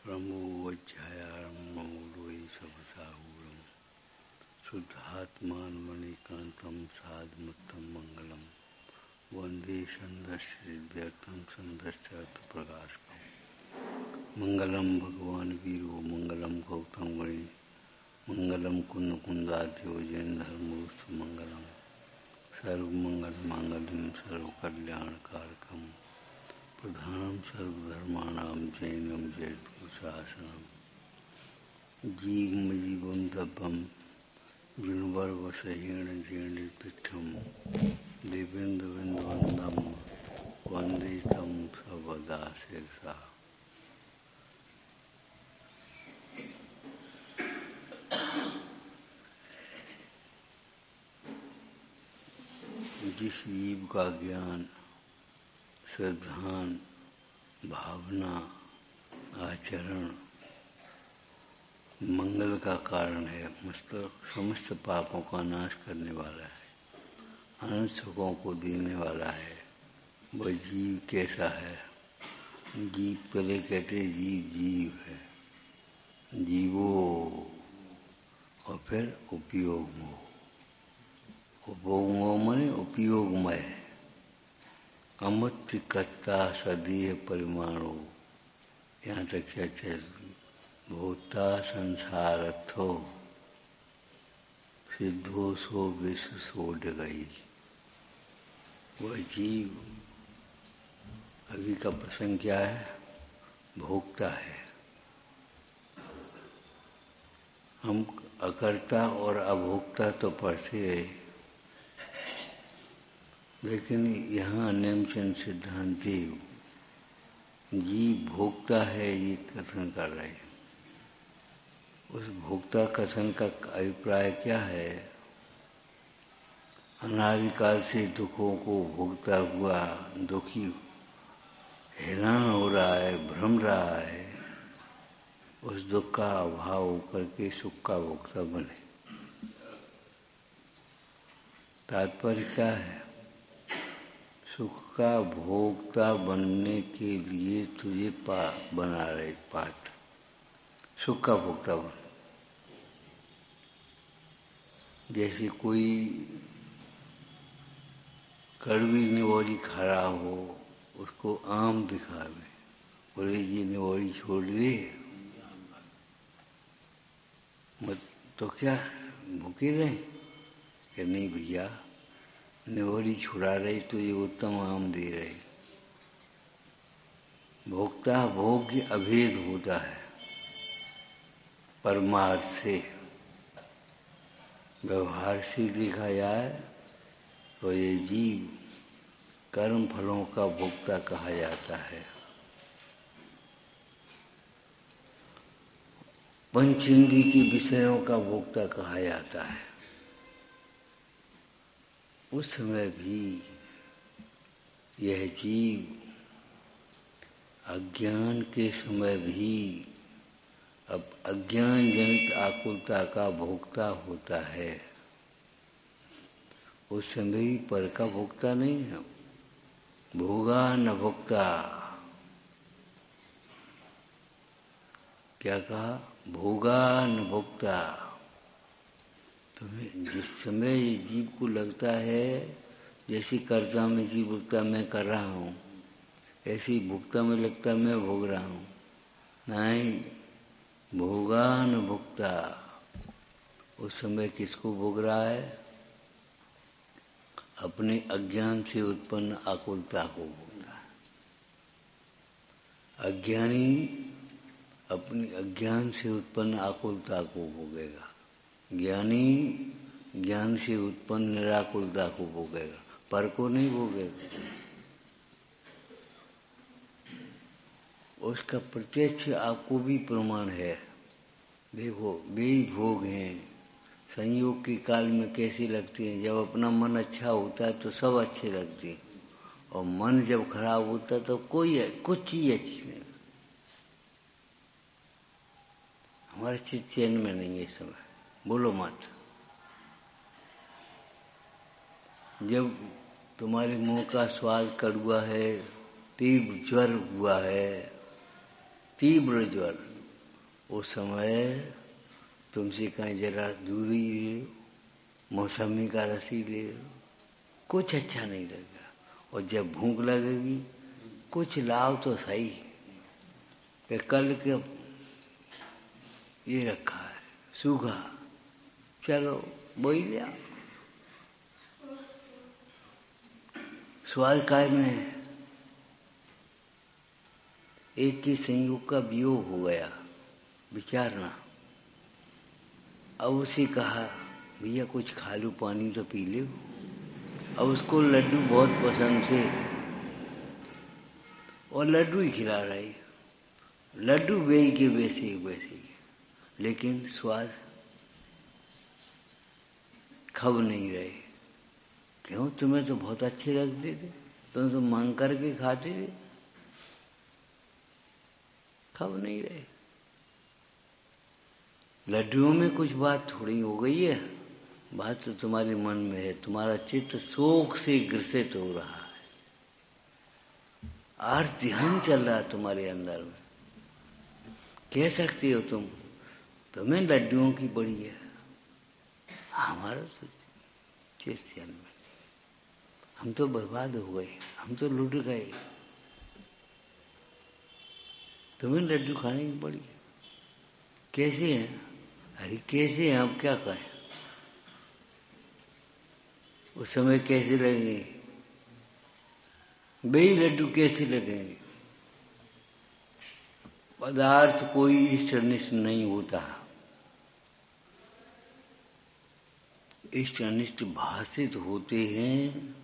परमो वज्रायार्णो लोई सबसाहूरम शुद्धात्मान मणिकांतम साधमत्तम मंगलम वंदे संदर्शर्थम संदर्शर्थ प्रकाशकम मंगलम भगवान वीरो मंगलम गौतम गणे मंगलम कुंद कुंदाद्यो जैन धर्मोस्तु मंगलम सर्वमंगल मांगल्यम सर्वकल्याणकारकम प्रधानम सर्वधर्माणां जैनम जयतुशासनम जीवम दब्बम जुन्वर्वसहीण जीर्णिपीठम देवेन्द्रवृंदवंदम वंदे तम सर्वदा शिरसा। जिस जीव का ज्ञान श्रद्धान भावना आचरण मंगल का कारण है, समस्त पापों का नाश करने वाला है, अनंत सुखों को देने वाला है, वह जीव कैसा है? जीव पहले कहते जीव जीव है, जीवो और फिर उपयोगमो। उपयोगमो माने उपयोगमय, अमृत कत्ता सदेह परिमाणो, यहाँ तक चर्चा भूता संसारथो सिद्धो सो विश्व सोड गई। वह जीव अभी का प्रसंग क्या है? भोक्ता है। हम अकर्ता और अभोक्ता तो पढ़ते रहे, लेकिन यहाँ नेमचंद सिद्धांति जीव भोक्ता है ये कथन कर रहे हैं। उस भोक्ता कथन का अभिप्राय क्या है? अनादिकाल से दुखों को भोगता हुआ दुखी हैरान हो रहा है, भ्रम रहा है, उस दुख का अभाव होकर के सुख का भोक्ता बने। तात्पर्य क्या है? सुख का भोक्ता बनने के लिए तुझे बना रहे पात्र, सुख का भोक्ता बन। जैसे कोई कड़वी निवोरी खा रहा हो, उसको आम दिखावे, बोले ये निवोरी छोड़ दे, मत तो क्या भूखे रहे? कि नहीं भैया, निवोरी छुड़ा रहे तो ये उत्तम आम दे रहे। भोक्ता भोग्य अभेद होता है परमार्थ से। व्यवहार से देखा जाए तो ये जीव कर्म फलों का भोक्ता कहा जाता है। पंचेंद्रिय के विषयों का भोक्ता कहा जाता है। उस समय भी यह जीव अज्ञान के समय भी अब अज्ञान जनित आकुलता का भोक्ता होता है। उस समय भी पर का भोक्ता नहीं है। भोगा न भोक्ता, क्या कहा? भोगा न भोक्ता। तुम्हें जिस समय जीव को लगता है जैसी कर्ता में जीव भोक्ता मैं कर रहा हूँ, ऐसी भोक्ता में लगता मैं भोग रहा हूँ। नहीं, भोगा न भोक्ता। उस समय किसको भोग रहा है? अपने अज्ञान से उत्पन्न आकुलता को भोगता है। अज्ञानी अपनी अज्ञान से उत्पन्न आकुलता को भोगेगा, ज्ञानी ज्ञान से उत्पन्न निराकुलता को भोगेगा, पर को नहीं भोगेगा। उसका प्रत्यक्ष आपको भी प्रमाण है। देखो, वे भोग हैं, संयोग के काल में कैसे लगते हैं? जब अपना मन अच्छा होता है तो सब अच्छे लगते हैं, और मन जब खराब होता है तो कुछ चीज अच्छी नहीं। हमारे चित्त चैन में नहीं है इस समय, बोलो मत। जब तुम्हारे मुंह का स्वाद कड़वा है, तीव्र ज्वर हुआ है, तीव्र ज्वर, उस समय तुमसे कहीं जरा दूरी ले, मौसमी का रस ही ले लो, कुछ अच्छा नहीं लगेगा। और जब भूख लगेगी कुछ लाओ तो सही, कि कल के ये रखा है सूखा, चलो वही ले आओ। स्वाद काय में है। एक के संयोग का वियोग हो गया, विचारना। अब उसे कहा भैया कुछ खा लो, पानी तो पी लो। अब उसको लड्डू बहुत पसंद थे और लड्डू ही खिला रही, लड्डू वही के वैसे वैसे, लेकिन स्वाद खब नहीं रहे। क्यों? तुम्हें तो बहुत अच्छे लगते थे, तुम तो मांग करके खाते थे, खब नहीं रहे। लड्डुओं में कुछ बात थोड़ी हो गई है, बात तो तुम्हारे मन में है। तुम्हारा चित्त शोक से ग्रसित हो रहा है, और ध्यान चल रहा है तुम्हारे अंदर में। कह सकते हो तुम्हें लड्डुओं की बड़ी है, हमारा तो चित्त चल में, हम तो बर्बाद हो गए, हम तो लुट गए। तुम्हें लड्डू खाने की बड़ी है। कैसे हैं? अरे कैसे हैं? अब क्या कहें? उस समय कैसे लगेंगे? वही लड्डू कैसे लगेंगे? पदार्थ कोई इष्टनिष्ठ नहीं होता, इष्ट अनिष्ट भाषित होते हैं।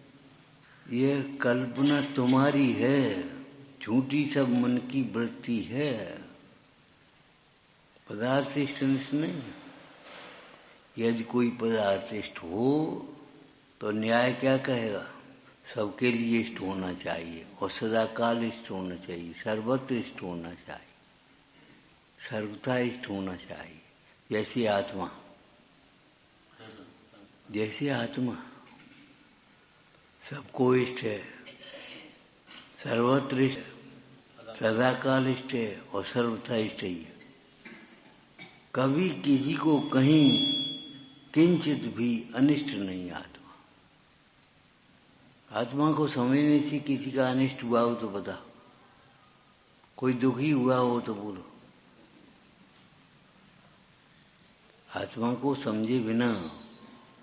यह कल्पना तुम्हारी है, झूठी सब मन की वृत्ति है। पदार्थ इष्ट अनिष्ट नहीं। यदि कोई पदार्थ इष्ट हो तो न्याय क्या कहेगा? सबके लिए इष्ट होना चाहिए और सदाकाल इष्ट होना चाहिए, सर्वत्र इष्ट होना चाहिए, सर्वथा इष्ट होना चाहिए। जैसी आत्मा, जैसी आत्मा सबको इष्ट है, सर्वत्र इष्ट, सदाकाल इष्ट है और सर्वथा इष्ट ही है। कभी किसी को कहीं किंचित भी अनिष्ट नहीं। आत्मा को समझने से किसी का अनिष्ट हुआ हो तो बता, कोई दुखी हुआ हो तो बोलो। आत्मा को समझे बिना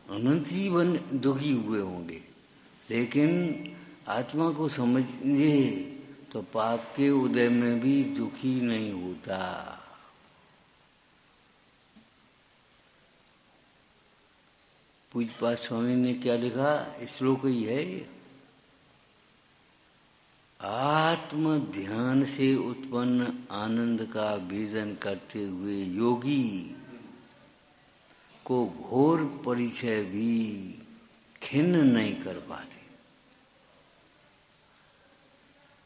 अनंत जीवन दुखी हुए होंगे, लेकिन आत्मा को समझे तो पाप के उदय में भी दुखी नहीं होता। पूज्यपाद स्वामी ने क्या लिखा? श्लोक ही है, आत्म ध्यान से उत्पन्न आनंद का वेदन करते हुए योगी को घोर परिचय भी खिन्न नहीं कर पाते।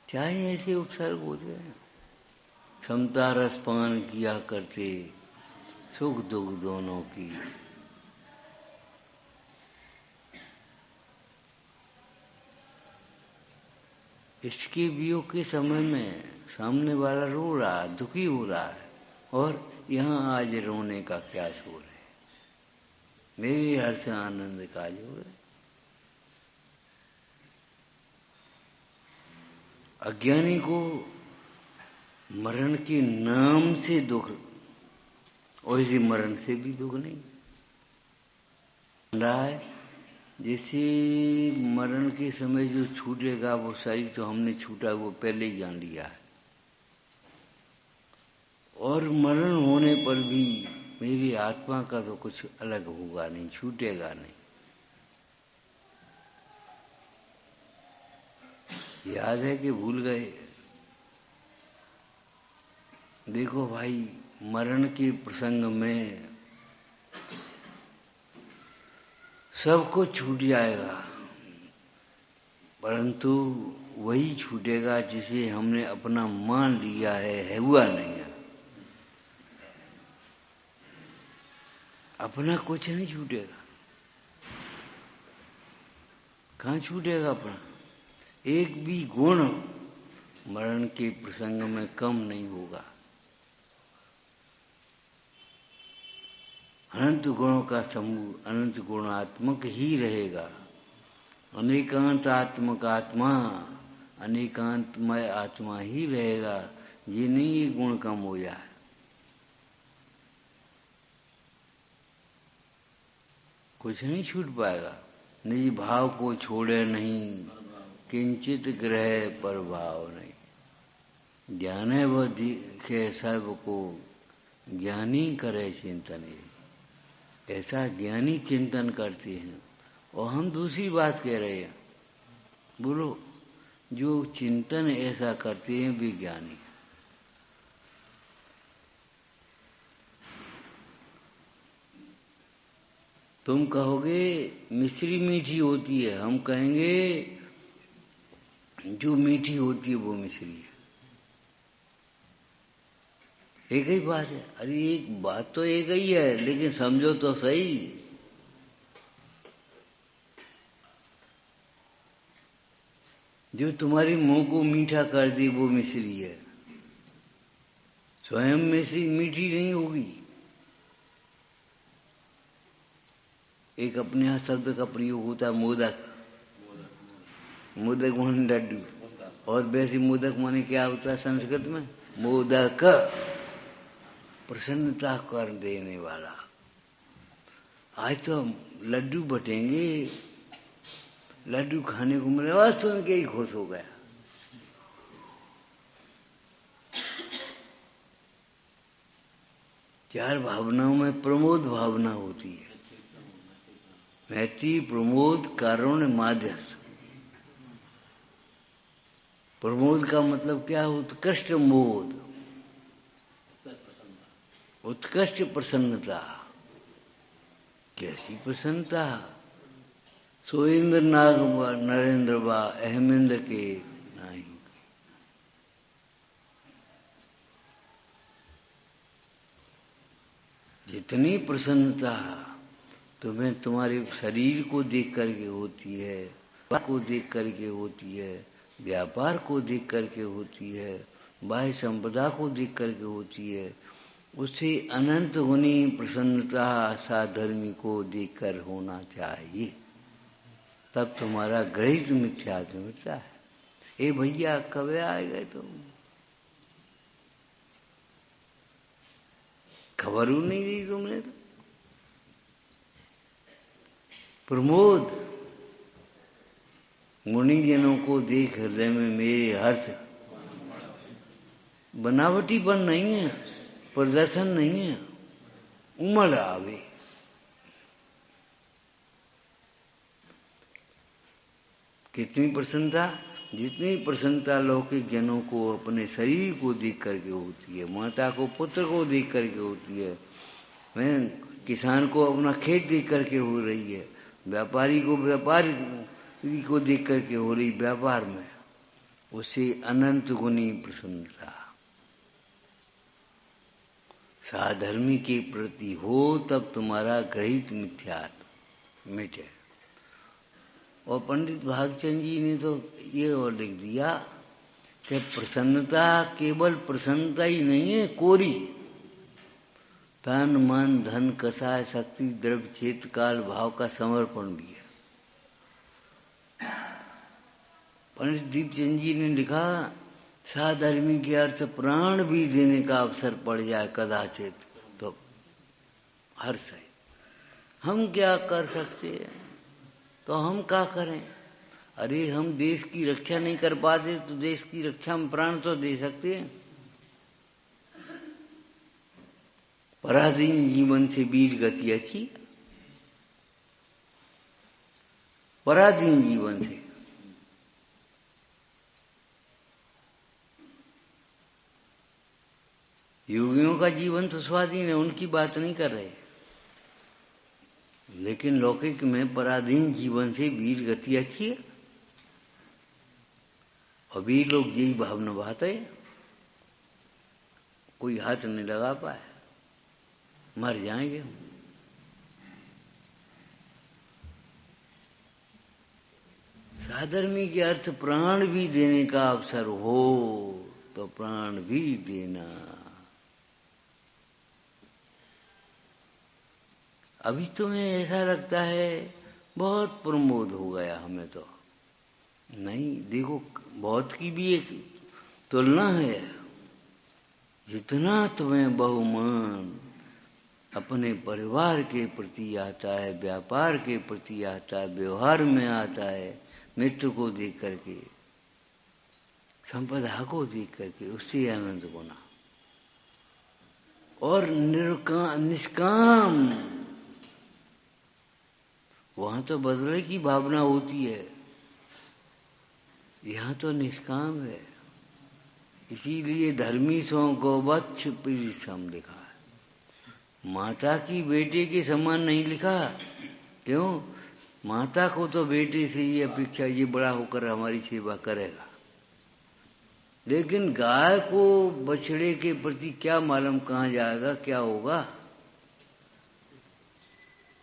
चाहे ऐसे उपसर्ग होते हैं, क्षमता रसपान किया करते, सुख दुख दोनों की। इसके वियोग के समय में सामने वाला रो रहा है, दुखी हो रहा है, और यहाँ आज रोने का क्या शोर है? मेरे हर्ष आनंद का जो है। अज्ञानी को मरण के नाम से दुख, और इसी मरण से भी दुख नहीं रहा है। जैसे मरण के समय जो छूटेगा वो शरीर तो हमने छूटा, वो पहले ही जान लिया है, और मरण होने पर भी मेरी आत्मा का तो कुछ अलग होगा नहीं, छूटेगा नहीं। याद है कि भूल गए? देखो भाई, मरण के प्रसंग में सब कुछ छूट जाएगा, परंतु वही छूटेगा जिसे हमने अपना मान लिया है, हुआ नहीं है। अपना कुछ नहीं छूटेगा। कहाँ छूटेगा अपना? एक भी गुण मरण के प्रसंग में कम नहीं होगा। अनंत गुणों का समूह अनंत गुणात्मक ही रहेगा। अनेकांत आत्मक आत्मा अनेकांतमय आत्मा ही रहेगा। ये नहीं ये गुण कम हो जाए। कुछ नहीं छूट पाएगा। निज भाव को छोड़े नहीं, किंचित ग्रह पर भाव नहीं। ज्ञान है वह दिखे सब को, ज्ञानी करे चिंतन। ऐसा ज्ञानी चिंतन करते हैं। और हम दूसरी बात कह रहे हैं, बोलो, जो चिंतन ऐसा करते हैं वे ज्ञानी। तुम कहोगे मिश्री मीठी होती है, हम कहेंगे जो मीठी होती है वो मिश्री है। एक ही बात है। अरे एक बात तो एक ही है, लेकिन समझो तो सही। जो तुम्हारी मुंह को मीठा कर दी वो मिश्री है। स्वयं मिश्री मीठी नहीं होगी। एक अपने यहाँ शब्द का प्रयोग होता है मोदक। मोदक माने लड्डू, और वैसे मोदक माने क्या होता है संस्कृत में? मोदक, प्रसन्नता कर देने वाला। आज तो लड्डू बटेंगे, लड्डू खाने को मिले, बस सुन के ही खुश हो गया। चार भावनाओं में प्रमोद भावना होती है। मैत्री, प्रमोद, कारुण्य, माध्यस्थ। प्रमोद का मतलब क्या? उत्कृष्ट मोद, उत्कृष्ट प्रसन्नता। कैसी प्रसन्नता? सोइंद्र नाग नरेंद्र बा अहमिंद्र के नहीं। जितनी प्रसन्नता तुम्हें तुम्हारे शरीर को देख करके होती है, को देख करके होती है, व्यापार को देख करके होती है, बाह्य संपदा को देख करके होती है, उससे अनंत गुनी प्रसन्नता साधर्मी को देखकर होना चाहिए। तब तुम्हारा गृहित मिथ्यात्व मिलता है। ए भैया कब आएगा तुम? खबर नहीं दी तुमने तो। प्रमोद, मुनिजनों को देख हृदय में मेरे हर्ष। बनावटीपन नहीं है, प्रदर्शन नहीं है, उमड़ आवे। कितनी प्रसन्नता? जितनी प्रसन्नता लौकिक जनों को अपने शरीर को देख करके होती है, माता को पुत्र को देख करके होती है, किसान को अपना खेत देख करके हो रही है, व्यापारी को व्यापारी को देख करके हो रही व्यापार में, उससे अनंत गुनी प्रसन्नता साधर्मी के प्रति हो, तब तुम्हारा गृहित मिथ्यात्व मिटे। और पंडित भागचंद जी ने तो ये और लिख दिया कि प्रसन्नता केवल प्रसन्नता ही नहीं है, कोरी तन मन धन कसाय शक्ति द्रव्य चेत काल भाव का समर्पण भी है। पंडित दीपचंद जी ने लिखा, साधर्मी के अर्थ प्राण भी देने का अवसर पड़ जाए कदाचित तो हर्ष है। हम क्या कर सकते हैं? तो हम क्या करें? अरे हम देश की रक्षा नहीं कर पाते तो देश की रक्षा में प्राण तो दे सकते हैं। पराधीन जीवन से वीर गति अच्छी, पराधीन जीवन से। योगियों का जीवन तो स्वाधीन है, उनकी बात नहीं कर रहे, लेकिन लौकिक में पराधीन जीवन से वीर गति अच्छी है। और वीर लोग यही भाव निभाते हैं, कोई हाथ नहीं लगा पाए, मर जाएंगे हम। साधर्मी के अर्थ प्राण भी देने का अवसर हो तो प्राण भी देना। अभी तुम्हें ऐसा लगता है बहुत प्रमोद हो गया, हमें तो नहीं। देखो, बहुत की भी एक तुलना है। जितना तुम्हें बहुमान अपने परिवार के प्रति आता है, व्यापार के प्रति आता है, व्यवहार में आता है, मित्र को देख करके, संपदा को देख करके, उससे आनंद होना। और निष्काम, वहां तो बदले की भावना होती है, यहां तो निष्काम है। इसीलिए धर्मी सो गोवत्स प्रीतम लिखा है। माता की बेटे के समान नहीं लिखा। क्यों? माता को तो बेटे से ये अपेक्षा, ये बड़ा होकर हमारी सेवा करेगा, लेकिन गाय को बछड़े के प्रति क्या मालूम कहाँ जाएगा, क्या होगा।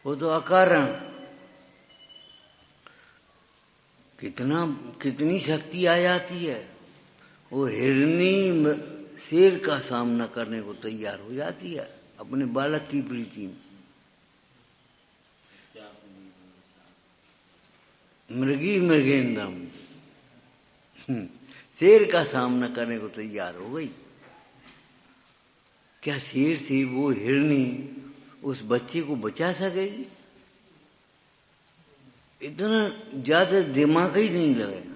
वो तो अकारण कितनी शक्ति आ जाती है। वो हिरनी शेर का सामना करने को तैयार हो जाती है अपने बालक की प्रीति में। मृगी मृगेंद्रम, शेर का सामना करने को तैयार हो गई। क्या शेर से वो हिरनी उस बच्चे को बचा सकेगी? इतना ज्यादा दिमाग ही नहीं लगेगा।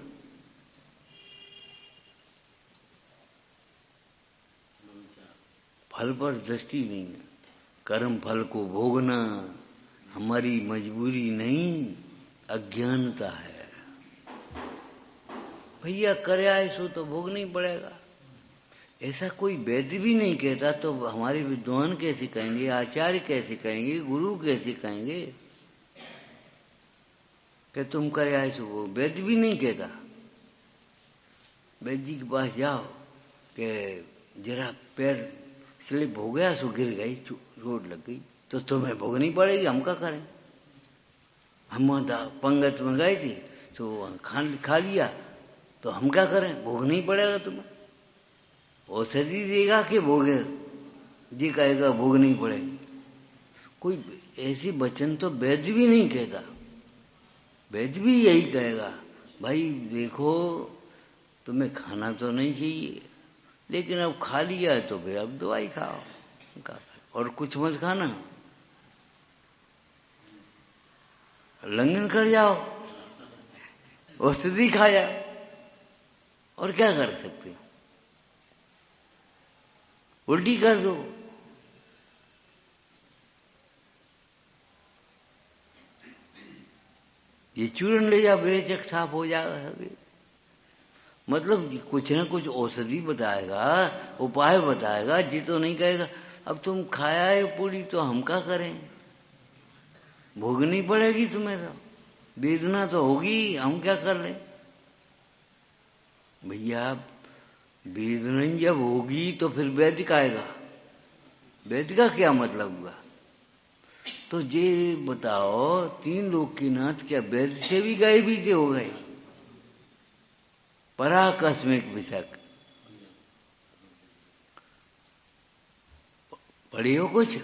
फल पर दृष्टि नहीं है। कर्म फल को भोगना हमारी मजबूरी नहीं, अज्ञानता है। भैया करे आए सो तो भोगना ही पड़ेगा। ऐसा कोई वैद्य भी नहीं कहता, तो हमारे विद्वान कैसे कहेंगे, आचार्य कैसे कहेंगे, गुरु कैसे कहेंगे कि तुम करे आए सो वो? वैद्य भी नहीं कहता। वैद्य के पास जाओ कि जरा पैर स्लिप हो गया, सो गिर गई, चोट लग गई, तो तुम्हें भोगनी पड़ेगी, हम क्या करें। हम पंगत में गए थे तो खा लिया, तो हम क्या करें, भोगना ही पड़ेगा तुम्हें। औषधि देगा कि भोगे, जी कहेगा भोगनी पड़ेगी। कोई ऐसी वचन तो वैद्य भी नहीं कहता। वैद्य भी यही कहेगा, भाई देखो तुम्हें खाना तो नहीं चाहिए, लेकिन अब खा लिया है तो फिर अब दवाई खाओ, और कुछ मत खाना, लंघन कर जाओ, औषधि खा जाओ, और क्या कर सकते हो, उल्टी कर दो। ये चूर्ण ले जाओ, बेचक साफ हो जाएगा। मतलब कुछ ना कुछ औषधि बताएगा, उपाय बताएगा, जी तो नहीं कहेगा अब तुम खाया है पूरी तो हम क्या करें, भोगनी पड़ेगी तुम्हें, तो वेदना तो होगी, हम क्या कर लें। भैया वेदना जब होगी तो फिर वैद्य का आएगा, वैद्य का क्या मतलब हुआ। तो ये बताओ, तीन लोग के नाथ क्या वैद्य से भी गए बीते हो गए। पराकस्मिक विषक पढ़ी हो कुछ?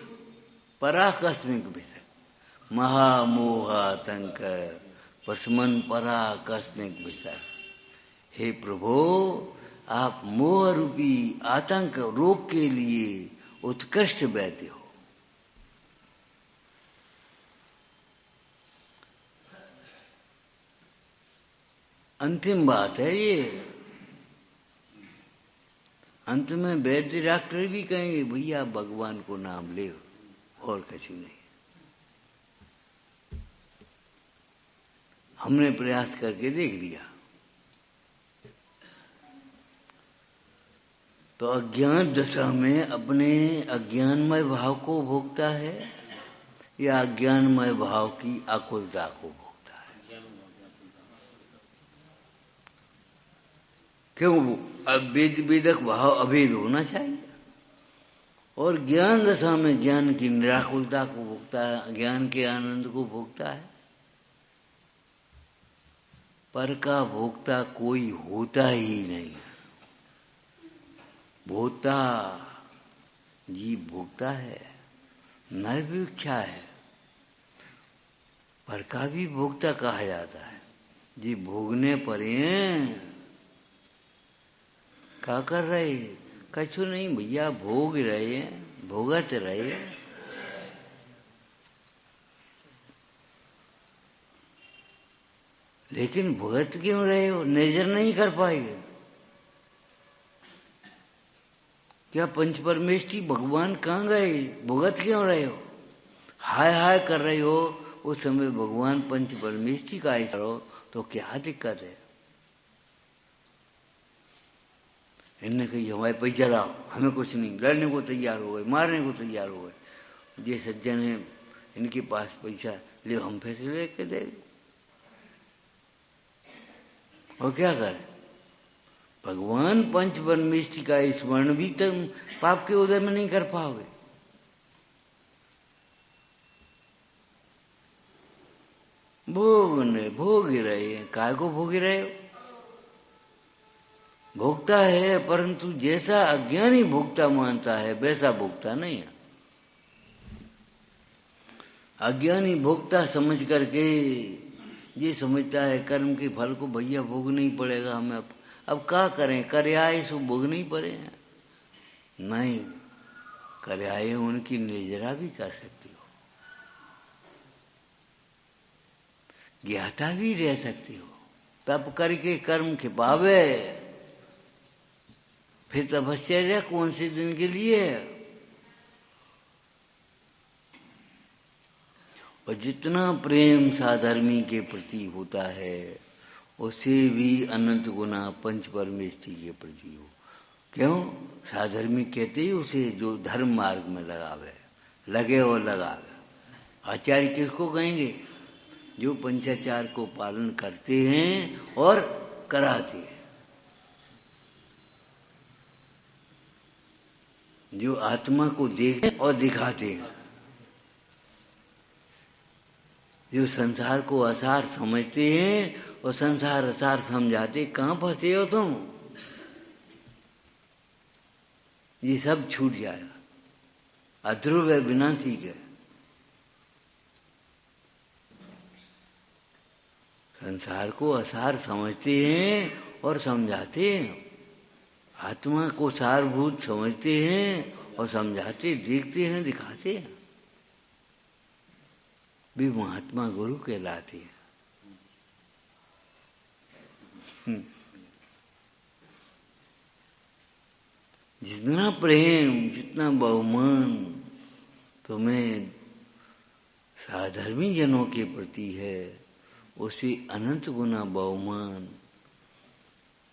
पराकस्मिक विषक, महामोहातंक पसमन पराकस्मिक विषक। हे प्रभु, आप मोह रूपी आतंक रोग के लिए उत्कृष्ट वैद्य हो। अंतिम बात है ये। अंत में वैद्य डॉक्टर भी कहेंगे भैया भगवान को नाम ले, और कुछ नहीं। हमने प्रयास करके देख लिया। तो अज्ञान दशा में अपने अज्ञानमय भाव को भोगता है या अज्ञानमय भाव की आकुलता को भोगता है? क्यों? वेदक भाव अभेद होना चाहिए। और ज्ञान दशा में ज्ञान की निराकुलता को भोगता है, ज्ञान के आनंद को भोगता है। पर का भोक्ता कोई होता ही नहीं। भोक्ता जीव भोगता है, नैवेक्षा है, पर का भी भोक्ता कहा जाता है। जी भोगने पर हैं, क्या कर रहे? कछु नहीं भैया, भोग रहे हैं, भोगत रहे। लेकिन भुगत क्यों रहे हो? निर्जर नहीं कर पाएंगे क्या? पंच परमेष्ठी भगवान कहाँ गए? भुगत क्यों रहे हो? हाय हाय कर रहे हो, उस समय भगवान पंच परमेष्ठी का ही करो तो क्या दिक्कत है? इनने कही हमारे पैसा लाओ, हमें कुछ नहीं, लड़ने को तैयार हो गए, मारने को तैयार हो गए। ये सज्जन है, इनके पास पैसा ले, हम फैसले लेके दे, और क्या करें? भगवान पंच परमेष्ठी का स्मरण भी तुम पाप के उदय में नहीं कर पाओगे। भोग रहे हैं, काय को भोग रहे हो? भोगता है, परंतु जैसा अज्ञानी भोगता मानता है वैसा भोगता नहीं है। अज्ञानी भोगता समझ करके ये समझता है कर्म के फल को भैया भोगना ही पड़ेगा हमें, अब क्या करें, करे आए सो भोगने ही पड़े हैं। नहीं, करे आए उनकी निर्जरा भी कर सकती हो, ज्ञाता भी रह सकती हो, तप करके कर्म खिपावे, फिर तपस्या कौन से दिन के लिए? और जितना प्रेम साधर्मी के प्रति होता है उससे भी अनंत गुना पंच परमेष्ठी के प्रति हो। क्यों? साधर्मी कहते ही उसे जो धर्म मार्ग में लगावे, लगे और लगावे। आचार्य किसको कहेंगे? जो पंचाचार को पालन करते हैं और कराते हैं, जो आत्मा को देखते और दिखाते हैं, जो संसार को असार समझते हैं और संसार असार समझाते। कहाँ फंसे हो तुम? ये सब छूट जाएगा, अध्रुव है, विनाशी है। संसार को असार समझते हैं और समझाते हैं, आत्मा को सारभूत समझते हैं और समझाते, देखते हैं, दिखाते हैं, भी महात्मा गुरु कहलाते हैं। जितना प्रेम, जितना बहुमान तुम्हें साधर्मी जनों के प्रति है, उसे अनंत गुना बहुमान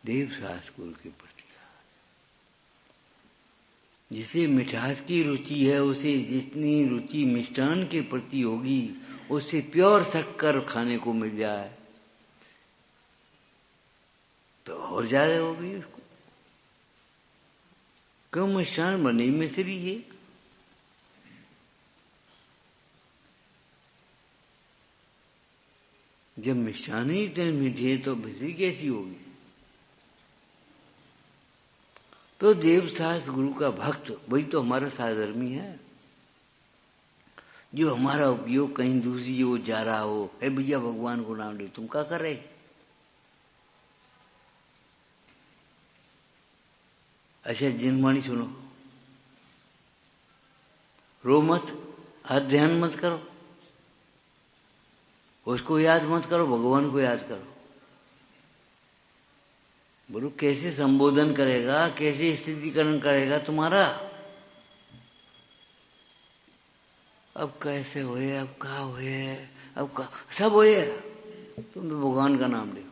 देव शास्त्र के प्रति। जिसे मिठास की रुचि है, उसे जितनी रुचि मिष्टान के प्रति होगी, उससे प्योर शक्कर खाने को मिल जाए तो और ज्यादा होगी उसको। क्यों? मिष्टान बने ही मिश्री है। जब मिष्टान ही इतने मीठे तो मिश्री कैसी होगी? तो देवशास्त्र गुरु का भक्त वही तो हमारा साधर्मी है, जो हमारा उपयोग कहीं दूसरी ओर जा रहा हो। हे भैया भगवान को नाम ले, तुम क्या कर रहे? अच्छा जिनवाणी सुनो, रो मत, ध्यान मत करो, उसको याद मत करो, भगवान को याद करो। गुरु कैसे संबोधन करेगा, कैसे स्थितिकरण करेगा तुम्हारा? अब कैसे हुए, अब क्या हुए, अब का सब हुए, तुम तो भगवान का नाम ले।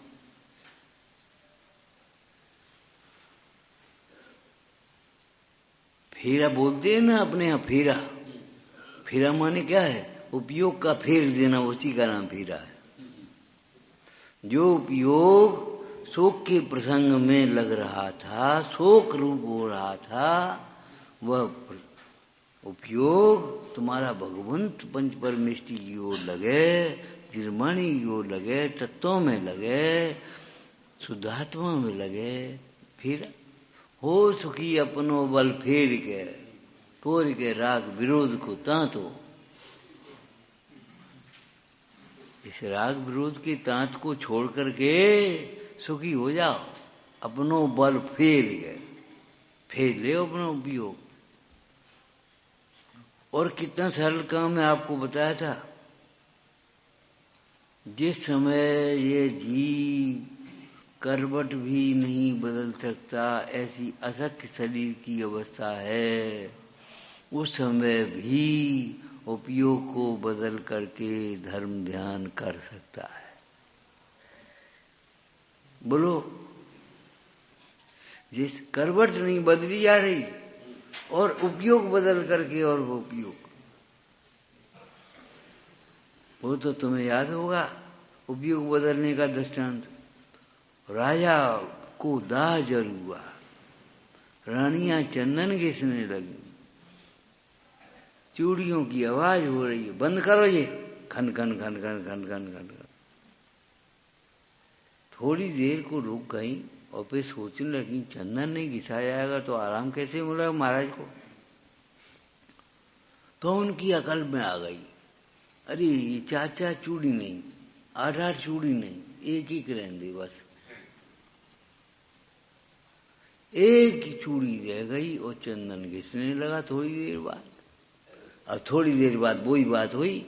फेरा बोलते हैं ना अपने यहाँ, फेरा। फेरा माने क्या है? उपयोग का फेर देना, उसी का नाम फेरा है। जो उपयोग शोक के प्रसंग में लग रहा था, शोक रूप हो रहा था, वह उपयोग तुम्हारा भगवंत पंच परमेष्ठी की ओर लगे, निर्माणी की ओर लगे, तत्वों में लगे, शुद्धात्मा में लगे। फिर हो सुखी अपनो बल फेर के, तोड़ के राग विरोध को तांतो। इस राग विरोध की तांत को छोड़ करके सुखी हो जाओ। अपनो बल फेर गए, फेर ले अपना उपयोग। और कितना सरल काम है आपको बताया था। जिस समय ये जीव करवट भी नहीं बदल सकता, ऐसी अशक्त शरीर की अवस्था है, उस समय भी उपयोग को बदल करके धर्म ध्यान कर सकता है। बोलो, जिस करवट नहीं बदली जा रही और उपयोग बदल करके, और वो उपयोग, वो तो तुम्हें याद होगा उपयोग बदलने का दृष्टांत। राजा को दाह जल हुआ, रानियां चंदन घिसने लगी, चूड़ियों की आवाज हो रही है, बंद करो ये, खन खन खन खन खन खन खन। थोड़ी देर को रुक गई और फिर सोचने लगी, चंदन नहीं घिसा जाएगा तो आराम कैसे मिलेगा महाराज को। तो उनकी अकल में आ गई, अरे ये 4 चूड़ी नहीं, 8 चूड़ी नहीं, एक ही रहने दे बस। एक ही चूड़ी रह गई और चंदन घिसने लगा थोड़ी देर बाद। अब थोड़ी देर बाद वही बात हुई,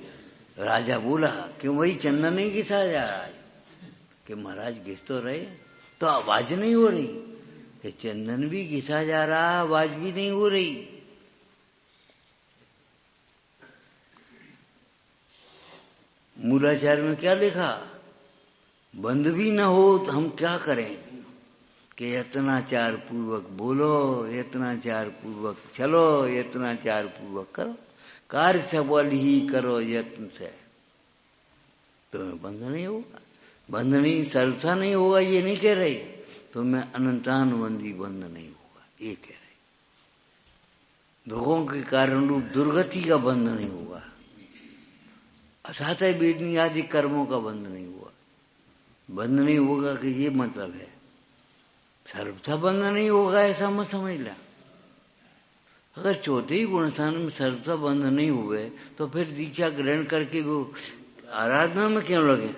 राजा बोला क्यों भाई चंदन नहीं घिसा जा रहा है? कि महाराज घिस तो रहे, तो आवाज नहीं हो रही। कि चंदन भी घिसा जा रहा, आवाज भी नहीं हो रही। मूलाचार में क्या लिखा? बंद भी न हो तो हम क्या करें? कि यत्नाचार पूर्वक बोलो, यत्नाचार पूर्वक चलो, यत्नाचार पूर्वक करो, कार्य सबल ही करो यत्न से, तुम्हें बंद नहीं होगा। बंद नहीं, सरलता नहीं होगा ये नहीं कह रही, तुम्हें अनंतानुबंधी बंद नहीं होगा ये कह रही। भोगों के कारण रूप दुर्गति का बंध नहीं होगा, असाध्य वेदनी आदि कर्मों का बंध नहीं हुआ। बंध नहीं होगा कि ये मतलब है, सर्वथा बंध नहीं होगा ऐसा मत समझ ला। अगर चौथे ही गुणस्थान में सर्वथा बंध नहीं हुए तो फिर दीक्षा ग्रहण करके वो आराधना में क्यों लगे?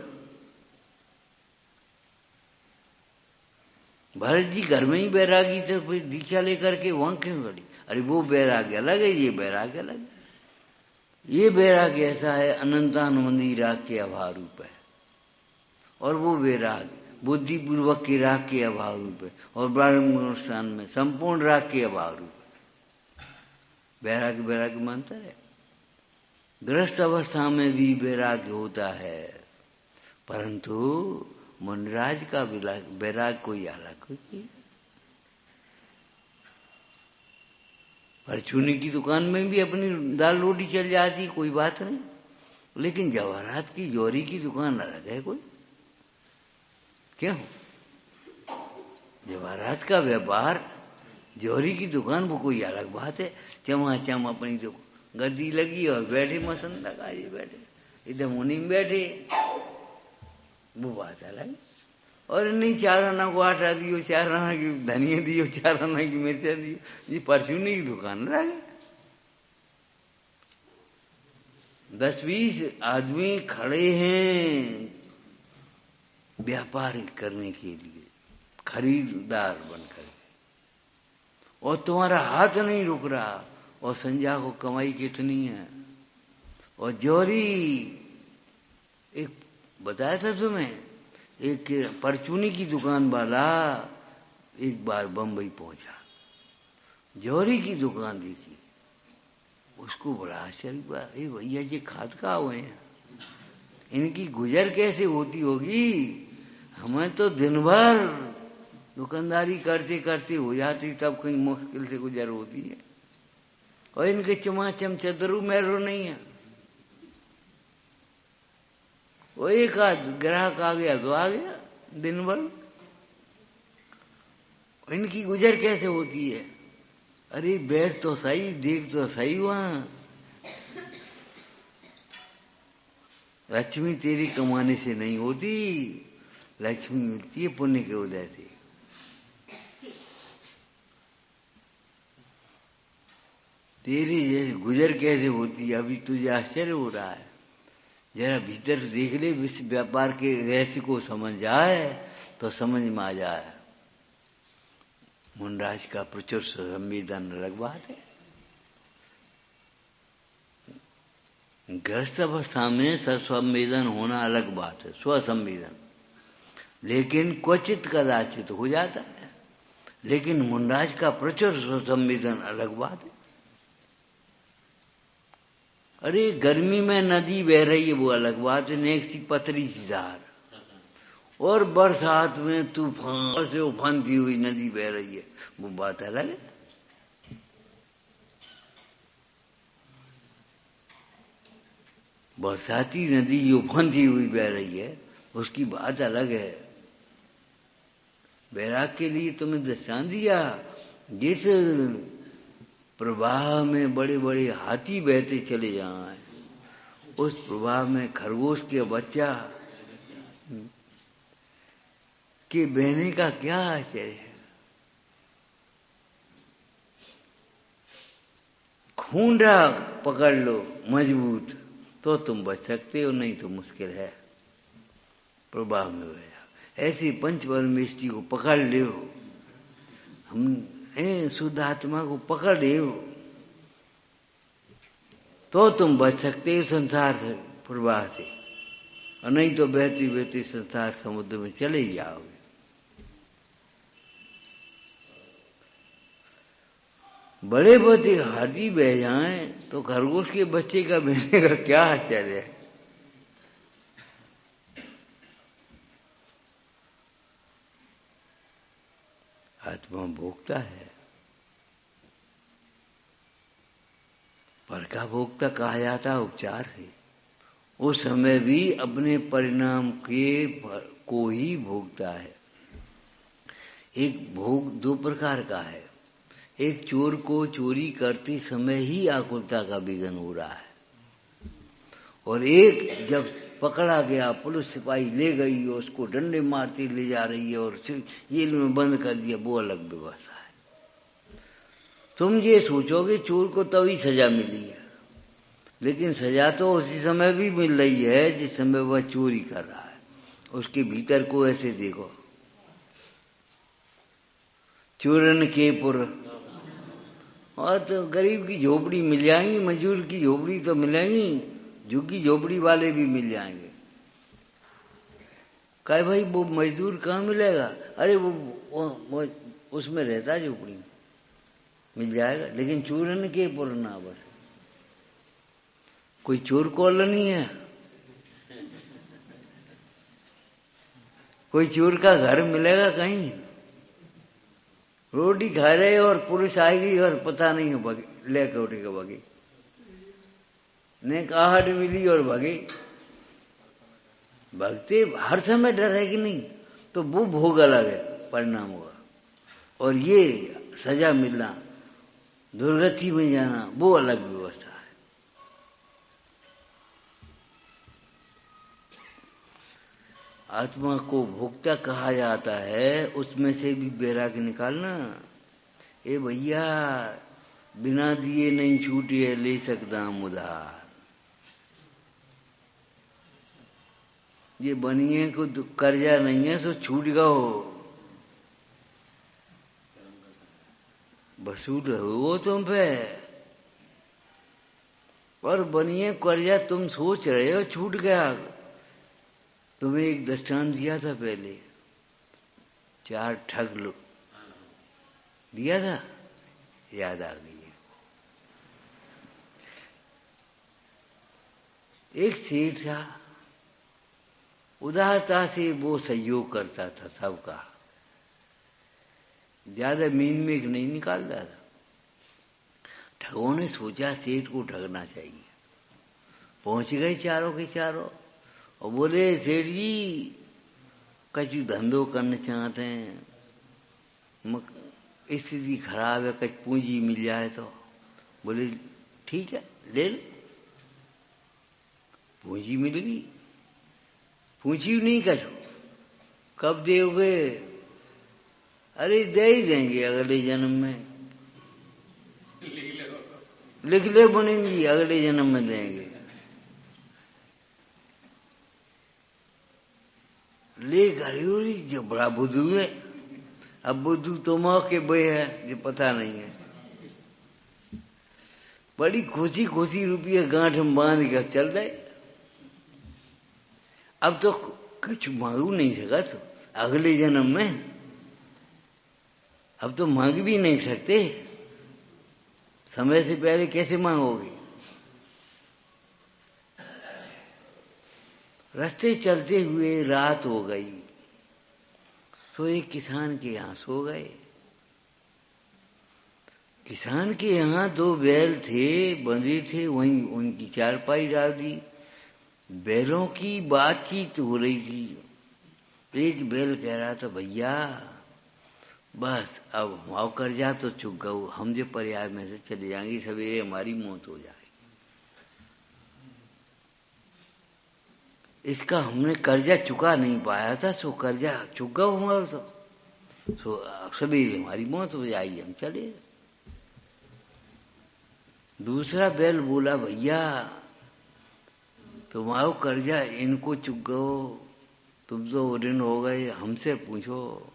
भरत जी घर में ही बैरागी थे, फिर दीक्षा लेकर के वहां क्यों गड़ी? अरे वो बैराग्य अलग है, ये बैराग्य अलग है। ये वैराग्य ऐसा है, अनंतानुबंधी राग के अभाव रूप है, और वो वैराग बुद्धिपूर्वक के राग के अभाव रूप है, और ब्रह्म अनुष्ठान में संपूर्ण राग के अभाव रूप है। वैराग्य वैराग्य मानता है। गृहस्थ अवस्था में भी वैराग्य होता है, परंतु मुनराज का वैराग्य कोई अलग होती। परचूनी की दुकान में भी अपनी दाल रोटी चल जाती, कोई बात नहीं, लेकिन जवाहरात की जौहरी की दुकान अलग है कोई। क्यों? जवाहरात का व्यापार, जौहरी की दुकान वो कोई अलग बात है। चमाचम अपनी जो गद्दी लगी और बैठे मसंद लगा, ये बैठे इधर मुनि में बैठे, वो बात अलग। और नहीं 4 आना को आटा दियो, 4 आना की धनिया दियो, 4 आना की मिर्चा दियो, ये परचूनी की दुकान लगे। 10-20 आदमी खड़े हैं व्यापार करने के लिए, खरीदार बनकर, और तुम्हारा हाथ नहीं रुक रहा, और संध्या को कमाई कितनी है। और जौहरी, एक बताया था तुम्हें, एक परचूनी की दुकान वाला एक बार बंबई पहुंचा, जौहरी की दुकान देखी, उसको बड़ा आश्चर्य हुआ, अरे भैया ये खाद कहाँ हुए हैं, इनकी गुजर कैसे होती होगी? हमें तो दिन भर दुकानदारी करते करते हो जाती, तब कहीं मुश्किल से गुजर होती है, और इनके चमाचम चदरू मैरो नहीं है। वो एक आध ग्राहक आ गया तो आ गया दिन भर, इनकी गुजर कैसे होती है? अरे बैठ तो सही, देख तो सही, वहां लक्ष्मी तेरी कमाने से नहीं होती, लक्ष्मी मिलती है पुण्य के उदय से। तेरी ये गुजर कैसे होती है? अभी तुझे आश्चर्य हो रहा है जरा भीतर देख ले, विश्व व्यापार के रहस्य को समझ जाए तो समझ में आ जाए। मुंडराज का प्रचुर संवेदन अलग बात है। ग्रस्त अवस्था में ससंवेदन होना अलग बात है, स्वसंवेदन, लेकिन क्वचित कदाचित हो जाता है। लेकिन मुंडराज का प्रचुर स्वसंवेदन अलग बात है। अरे गर्मी में नदी बह रही है वो अलग बात है, नेक सी पतली सी धार, और बरसात में तूफान से उफानती हुई नदी बह रही है, वो बात अलग है। बरसाती नदी जो उफानती हुई बह रही है उसकी बात अलग है। बैराग के लिए तुमने दृष्टांत दिया, जिस प्रवाह में बड़े बड़े हाथी बहते चले जाएं, उस प्रवाह में खरगोश के बच्चा के बहने का क्या आश्चर्य है। खूंडा पकड़ लो मजबूत तो तुम बच सकते हो, नहीं तो मुश्किल है प्रवाह में बह। ऐसी पंच परमेष्टि को पकड़ ले, हम शुद्ध आत्मा को पकड़ ले तो तुम बच सकते हो संसार से, प्रवाह से, और नहीं तो बहती बहती संसार समुद्र में चले ही जाओगे। बड़े बड़े हाथी बह जाएं तो खरगोश के बच्चे का बहने का क्या आश्चर्य है। आत्मा भोगता है, पर का भोगता कहा जाता उपचार है। उस समय भी अपने परिणाम को ही भोगता है। एक भोग दो प्रकार का है। एक चोर को चोरी करते समय ही आकुलता का विघन हो रहा है, और एक जब पकड़ा गया, पुलिस सिपाही ले गई और उसको डंडे मारती ले जा रही है और जेल में बंद कर दिया, वो अलग व्यवस्था है। तुम ये सोचोगे चोर को तभी सजा मिली है, लेकिन सजा तो उसी समय भी मिल रही है जिस समय वह चोरी कर रहा है। उसके भीतर को ऐसे देखो, चोरन के पुर, और तो गरीब की झोपड़ी मिल जाएंगी, मजदूर की झोपड़ी तो मिलेंगी, झुग्गी झोपड़ी वाले भी मिल जाएंगे। कहे भाई वो मजदूर कहाँ मिलेगा? अरे वो उसमें रहता है झोपड़ी में, मिल जाएगा। लेकिन चोरन के पुर ना, बस कोई चोर कॉलोनी है, कोई चोर का घर मिलेगा कहीं? रोटी खा रहे और पुलिस आएगी और पता नहीं हो ले रोटी का भगे, ने आहट मिली और भगे। भगते हर समय डर है कि नहीं, तो वो भोग अलग है, परिणाम होगा। और ये सजा मिलना, दुर्गति में जाना, वो अलग व्यवस्था है। आत्मा को भोक्ता कहा जाता है, उसमें से भी बैराग्य निकालना। ए भैया, बिना दिए नहीं छूटे ले सकता उधार। ये बनिए को कर्जा नहीं है सो छूट गओ, वसूल हो तुम पे। और बनिए कर्जा तुम सोच रहे हो छूट गया। तुम्हें एक दृष्टांत दिया था पहले, 4 ठग लोग दिया था, याद आ गई है। एक सेठ था, उदारता से वो सहयोग करता था सबका, ज्यादा मीन में नहीं निकालता था। ठगों ने सोचा सेठ को ठगना चाहिए, पहुंच गए चारों के चारों और बोले सेठ जी कछु धंधो करना चाहते हैं, स्थिति खराब है, कछ पूंजी मिल जाए तो। बोले ठीक है ले लो। पूंजी मिल गई, पूंजी नहीं कछु, कब दोगे? अरे दे ही देंगे अगले जन्म में, लिख ले बनेंगी, अगले जन्म में देंगे। ले घरेरी जो बड़ा बुद्धू है। अब बुद्धू तो मौके बे है जो पता नहीं है। बड़ी खुशी खुशी रुपये गांठ में बांध के चल रहे। अब तो कुछ मांगू नहीं सका तो अगले जन्म में अब तो मांग भी नहीं सकते। समय से पहले कैसे मांगोगे? रास्ते चलते हुए रात हो गई तो एक किसान के यहां सो गए। किसान के यहां 2 बैल थे, बंधे थे, वहीं उनकी चारपाई डाल दी। बैलों की बातचीत हो रही थी। एक बैल कह रहा था, भैया बस अब हमारा कर्जा तो चुक गऊ, हम जो परिवार में से चले जाएंगे, सवेरे हमारी मौत हो जाएगी। इसका हमने कर्जा चुका नहीं पाया था, सो कर्जा चुक गऊ हमारा तो सवेरे हमारी मौत हो जाएगी, हम चले। दूसरा बैल बोला, भैया तुम्हारा कर्जा इनको चुक गओ, तुम तो ऋण हो गए, हमसे पूछो।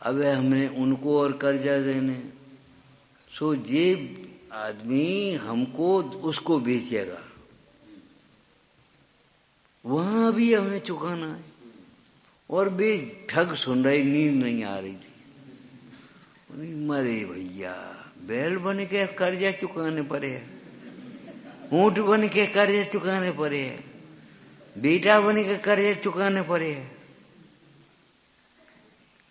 अब हमने उनको और कर्जा देने, सो ये आदमी हमको उसको बेचेगा, वहां भी हमें चुकाना है। और भी ठग सुन रही, नींद नहीं आ रही थी। मरे भैया, बैल बन के कर्जा चुकाने पड़े, ऊंट बन के कर्जा चुकाने पड़े, बेटा बन के कर्जा चुकाने पड़े।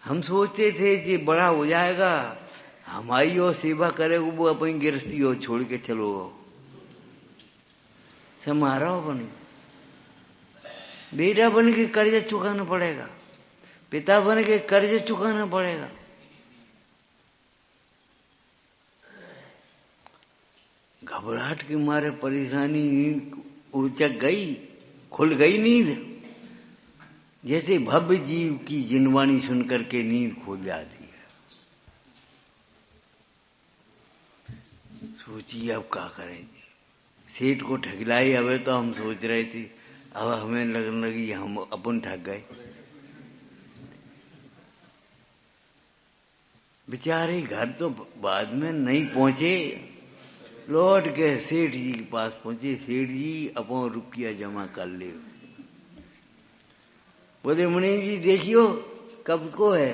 हम सोचते थे कि बड़ा हो जाएगा, हमारी और सेवा करेगा, वो अपनी गिरस्ती और छोड़ के चलो हमारा बने। बेटा बन के कर्जा चुकाना पड़ेगा, पिता बन के कर्जा चुकाना पड़ेगा। घबराहट के मारे परेशानी, उचक गई, खुल गई नींद। जैसे भव्य जीव की जिनवाणी सुनकर के नींद खुल जाती है। सोचिए अब क्या करेंगे। सेठ को ठगलाई, अब तो हम सोच रहे थे, अब हमें लगने लगी हम अपन ठग गए। बेचारे घर तो बाद में नहीं पहुंचे, लौट के सेठ जी के पास पहुंचे। सेठ जी अपन रुपया जमा कर ले। बोले, मुनि जी देखियो कब को है,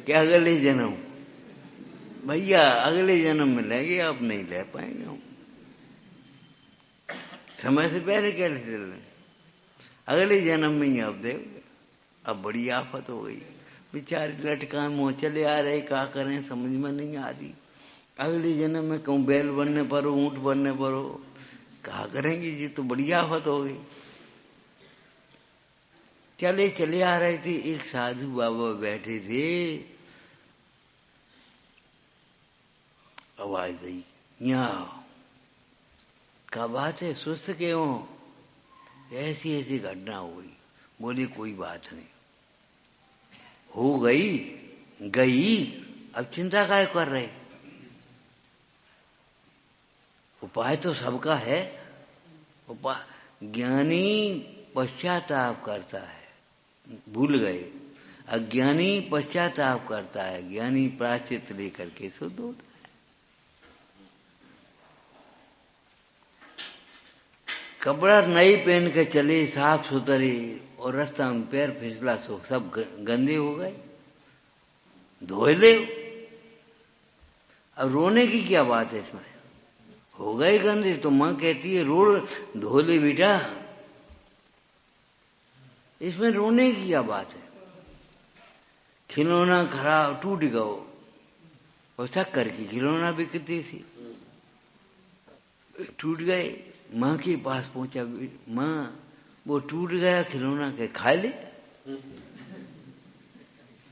क्या अगले जन्म। भैया अगले जन्म में लेंगे, अब नहीं ले पाएंगे हम, समय से पहले कैसे चल रहे, अगले जन्म में ही अब देंगे। अब बड़ी आफत हो गई। बेचारे लटका मुँह चले आ रहे, क्या करें समझ में नहीं आ रही। अगले जन्म में कहूँ बैल बनने पर, ऊंट बनने पर हो, क्या करेंगे जी, तो बड़ी आफत हो गई। चले चले आ रहे थे, एक साधु बाबा बैठे थे। आवाज दी, यहाँ क्या बात है, सुस्त के हो? ऐसी ऐसी घटना हो गई। बोले कोई बात नहीं, हो गई गई, अब चिंता काय कर रहे, उपाय तो सबका है। उपाय ज्ञानी पश्चाताप करता है, भूल गए। अज्ञानी पश्चाताप करता है, ज्ञानी प्रायश्चित लेकर के शुद्ध होता है। कपड़ा नई पहन के चले, साफ सुथरे, और रास्ता में पैर फिसला सो सब गंदे हो गए, धोए ले। अब रोने की क्या बात है इसमें, हो गए गंदे तो मां कहती है रो, धो ले बेटा, इसमें रोने की क्या बात है। खिलौना खराब टूट गयो, और शक्कर की खिलौना बिकती थी, टूट गए। माँ के पास पहुंचा, माँ वो टूट गया खिलौना, के खा ले,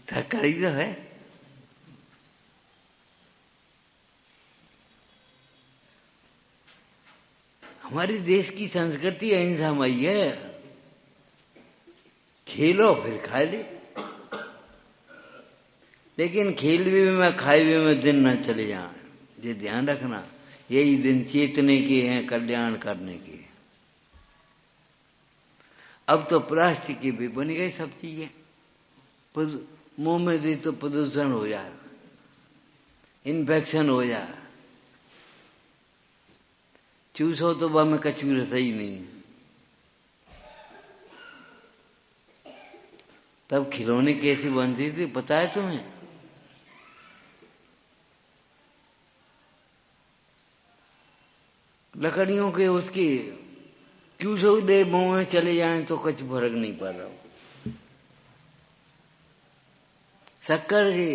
शक्कर ही तो है। हमारे देश की संस्कृति अहिंसामयी है, खेलो फिर खा ले, लेकिन खेलवे में खाए में दिन न चले जाए, ये ध्यान रखना। यही दिन चेतने के हैं, कल्याण करने के। अब तो प्लास्टिक की भी बन गई सब चीजें। मुंह में दी तो प्रदूषण हो जाए, इन्फेक्शन हो जाए। चूसो तो वह में कछु रसा ही नहीं। तब खिलौने कैसी बनती थी पता है तुम्हें? लकड़ियों के उसकी चूसो दे मुंह में चले जाए तो कुछ फर्क नहीं पड़ रहा। शक्कर के,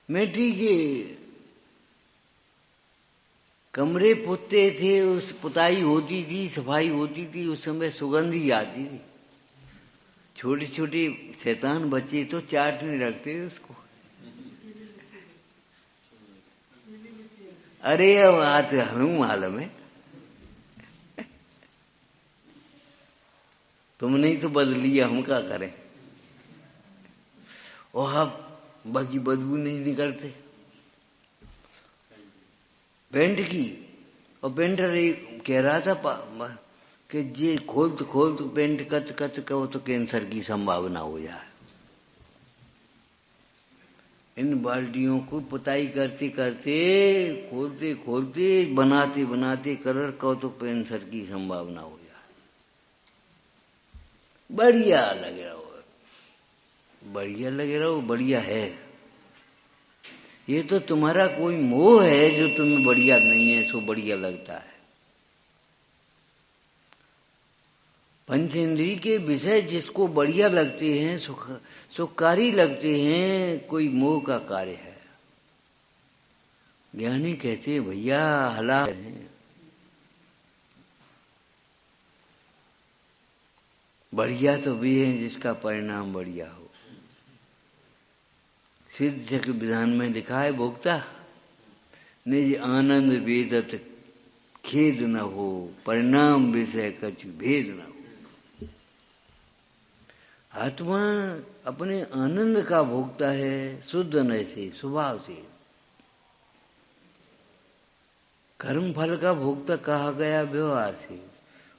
मिट्टी के कमरे पुतते थे, उस पुताई होती थी, सफाई होती थी, उस समय सुगंधी आती थी। छोटे छोटे शैतान बच्चे तो चाटने लगते थे उसको। अरे अब बात हमें मालूम है, तुमने ही तो बदली, हम क्या करें। और अब बाकी बदबू नहीं निकलते पेंट की। और पेंटर कह रहा था कि ये खोल तो पेंट कच कच कहो तो कैंसर की संभावना हो जाए। इन बाल्टियों को पुताई करते करते, खोलते खोलते, बनाते बनाते कलर कहो तो कैंसर की संभावना हो जाए। बढ़िया लग रहा हो, बढ़िया लग रहा हो, बढ़िया है। ये तो तुम्हारा कोई मोह है जो तुम्हें बढ़िया नहीं है, सो बढ़िया लगता है। पंचेंद्रिय के विषय जिसको बढ़िया लगते हैं, सुखकारी लगते हैं, कोई मोह का कार्य है। ज्ञानी कहते हैं भैया हला है, बढ़िया तो भी है जिसका परिणाम बढ़िया हो। सिद्ध चक्र विधान में लिखा है भोक्ता निज आनंद वेदत खेद न हो, परिणाम विषय कछु भेद न हो। आत्मा अपने आनंद का भोक्ता है, शुद्ध नय से, स्वभाव से। कर्म फल का भोक्ता कहा गया व्यवहार से।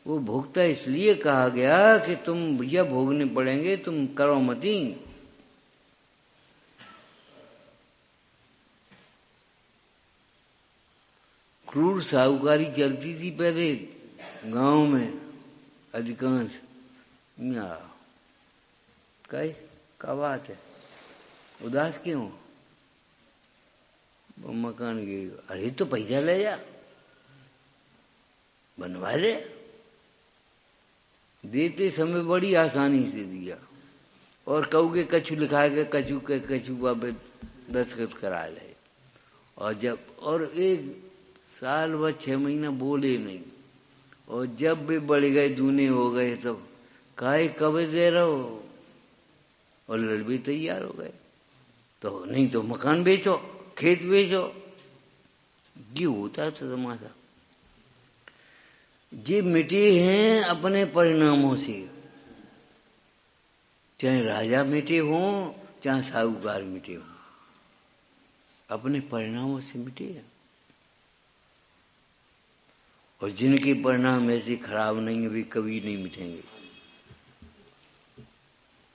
वो भोक्ता इसलिए कहा गया कि तुम भैया भोगने पड़ेंगे, तुम करो मती। क्रूर साहूकारी चलती थी पहले गांव में अधिकांश। क्या बात है, उदास क्यों? मकान गिर, अरे तो पैसा ले जा, बनवा ले। देते समय बड़ी आसानी से दिया, और कहू के कछु लिखा के कछु बाबे दस्तखत करा ले। और जब और एक साल व 6 महीना बोले नहीं, और जब भी बढ़ गए दूने हो गए तब काहे कब दे रहो, और लड़ भी तैयार हो गए। तो नहीं तो मकान बेचो, खेत बेचो। ये होता था तमाशा। ये मिटे हैं अपने परिणामों से, चाहे राजा मिटे हों चाहे साहूकार मिटे हों, अपने परिणामों से मिटे हैं। और जिनके परिणाम ऐसे खराब नहीं है वे कभी नहीं मिटेंगे।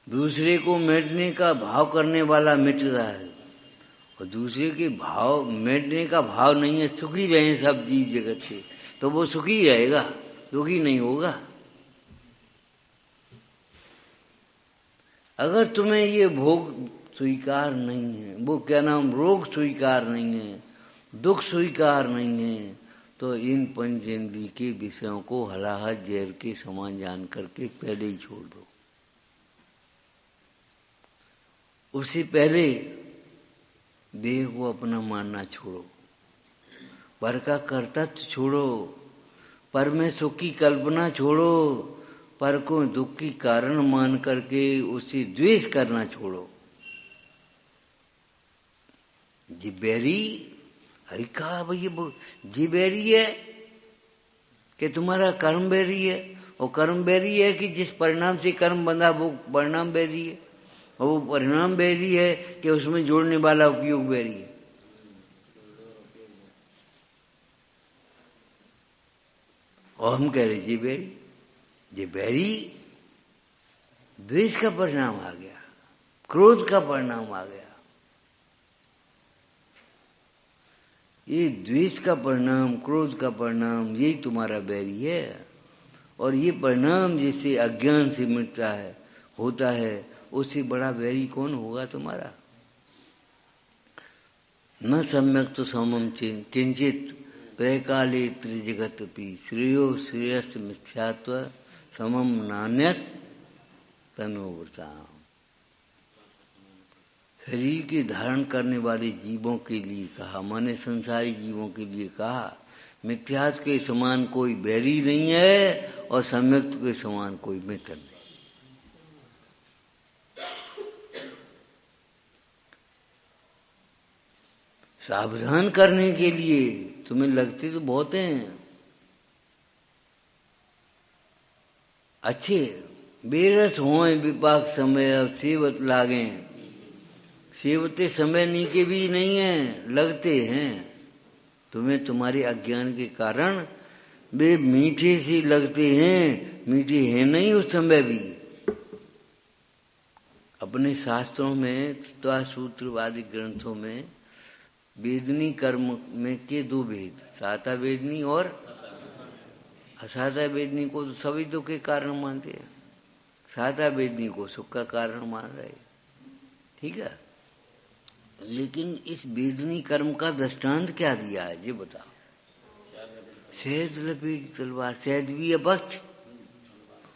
दूसरे को मिटने का भाव करने वाला मिट रहा है, और दूसरे के भाव मिटने का भाव नहीं है, सुखी रहे सब जीव जगत से, तो वो सुखी रहेगा, दुखी नहीं होगा। अगर तुम्हें ये भोग स्वीकार नहीं है, वो क्या नाम रोग स्वीकार नहीं है, दुख स्वीकार नहीं है, तो इन पंचेंद्रिय के विषयों को हलाहट जहर के समान जान करके पहले ही छोड़ दो। उससे पहले देह को अपना मानना छोड़ो, पर का कर्तव्य छोड़ो, पर में सुख की कल्पना छोड़ो, पर को दुख की कारण मान करके उससे द्वेष करना छोड़ो। जिबेरी अरे कहा भैया जी बैरी है कि तुम्हारा कर्म बैरी है, और कर्म बैरी है कि जिस परिणाम से कर्म बंधा वो परिणाम बैरी है, और वो परिणाम बैरी है कि उसमें जोड़ने वाला उपयोग बैरी है। और हम कह रहे जी बैरी, ये बैरी द्वेष का परिणाम आ गया, क्रोध का परिणाम आ गया। ये द्वेष का परिणाम, क्रोध का परिणाम, यही तुम्हारा बैरी है। और ये परिणाम जैसे अज्ञान से मिटता है, होता है, उससे बड़ा बैरी कौन होगा तुम्हारा। न सम्यक तो समम किंचित प्रकाले त्रिजगतपि श्रेयो श्रेयस मिथ्यात्व समम नान्यत तनोवृता। शरीर के धारण करने वाले जीवों के लिए कहा, माने संसारी जीवों के लिए कहा, मिथ्यात्व के समान कोई बैरी नहीं है और सम्यक्त के समान कोई मित्र नहीं। सावधान करने के लिए तुम्हें लगते तो बहुत हैं अच्छे, बेरस होए विपाक समय अब सेवत लागे। सेवते समय नहीं के भी नहीं है, लगते हैं तुम्हें, तुम्हारे अज्ञान के कारण वे मीठे से लगते हैं, मीठे हैं नहीं उस समय भी। अपने शास्त्रों में, सूत्रवादी ग्रंथों में वेदनी कर्म में के दो भेद, साता वेदनी और असाता वेदनी को तो सभी दुख के कारण मानते हैं, साता वेदनी को सुख का कारण मान रहे, ठीक है। लेकिन इस वेदनी कर्म का दृष्टांत क्या दिया है ये बताओ। शहद लपेट तलवार, शहद भी है पक्ष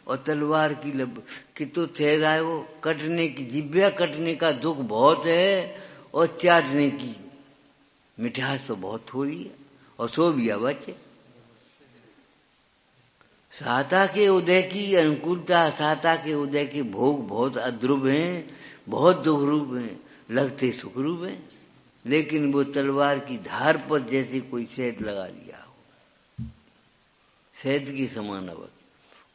और तलवार की कि तो शहद आए वो कटने की, जिब्या कटने का दुख बहुत है और चाटने की मिठास तो बहुत थोड़ी है, और सो भी बच्चे। साता के उदय की अनुकूलता, साता के उदय के भोग बहुत अद्रुव हैं, बहुत दुखरूप हैं, लगते सुखरूप हैं, लेकिन वो तलवार की धार पर जैसे कोई शहद लगा दिया हो, शहद की समान अवध,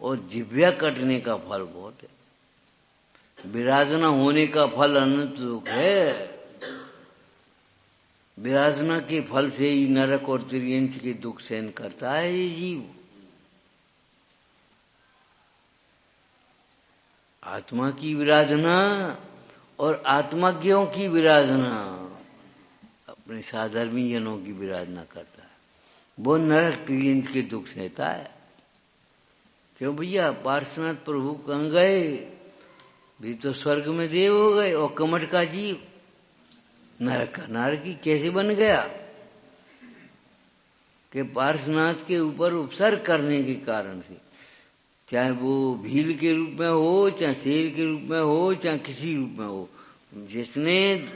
और जिव्या कटने का फल बहुत है। विराजना होने का फल अनंत सुख है। विराजना के फल से ही नरक और त्रियंच के दुख सहन करता है ये जीव। आत्मा की विराजना और आत्मज्ञों की विराजना, अपने साधर्मी जनों की विराजना करता है, वो नरक त्रियंच के दुख सहता है। क्यों भैया, पार्श्वनाथ प्रभु कहाँ गए, भी तो स्वर्ग में देव हो गए, और कमठ का जीव नरक का नारकी कैसे बन गया कि पार्श्वनाथ के ऊपर उपसर्ग करने के कारण से, चाहे वो भील के रूप में हो, चाहे शेर के रूप में हो, चाहे किसी रूप में हो, जिसने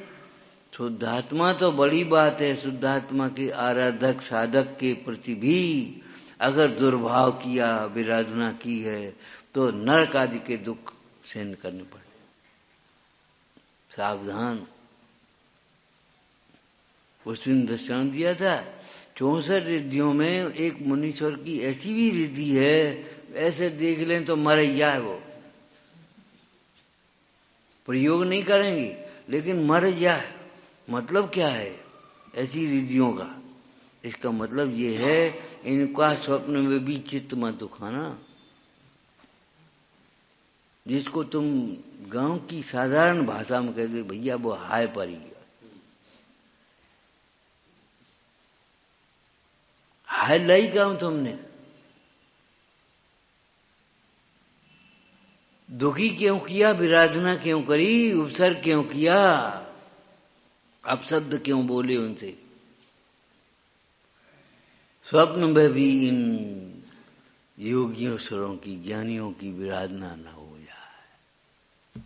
शुद्धात्मा तो बड़ी बात है, शुद्धात्मा के आराधक साधक के प्रति भी अगर दुर्भाव किया, विराधना की है, तो नरक आदि के दुख सहन करने पड़े। सावधान। उस दिन दृष्टांत दिया था, 64 रिद्धियों में एक मुनीश्वर की ऐसी भी रिद्धि है, ऐसे देख लें तो मर जाए, वो प्रयोग नहीं करेंगे लेकिन मर जाए। मतलब क्या है ऐसी रिद्धियों का? इसका मतलब ये है, इनका स्वप्न में भी चित्त मत दुखाना। जिसको तुम गांव की साधारण भाषा में कहते भैया वो हाय परी है, हाय लाई गांव तुमने, दुखी क्यों किया, विराधना क्यों करी, उपसर्ग क्यों किया, अपशब्द क्यों बोले उनसे। स्वप्न में भी इन योगियों स्वरों की, ज्ञानियों की विराधना न हो जाए।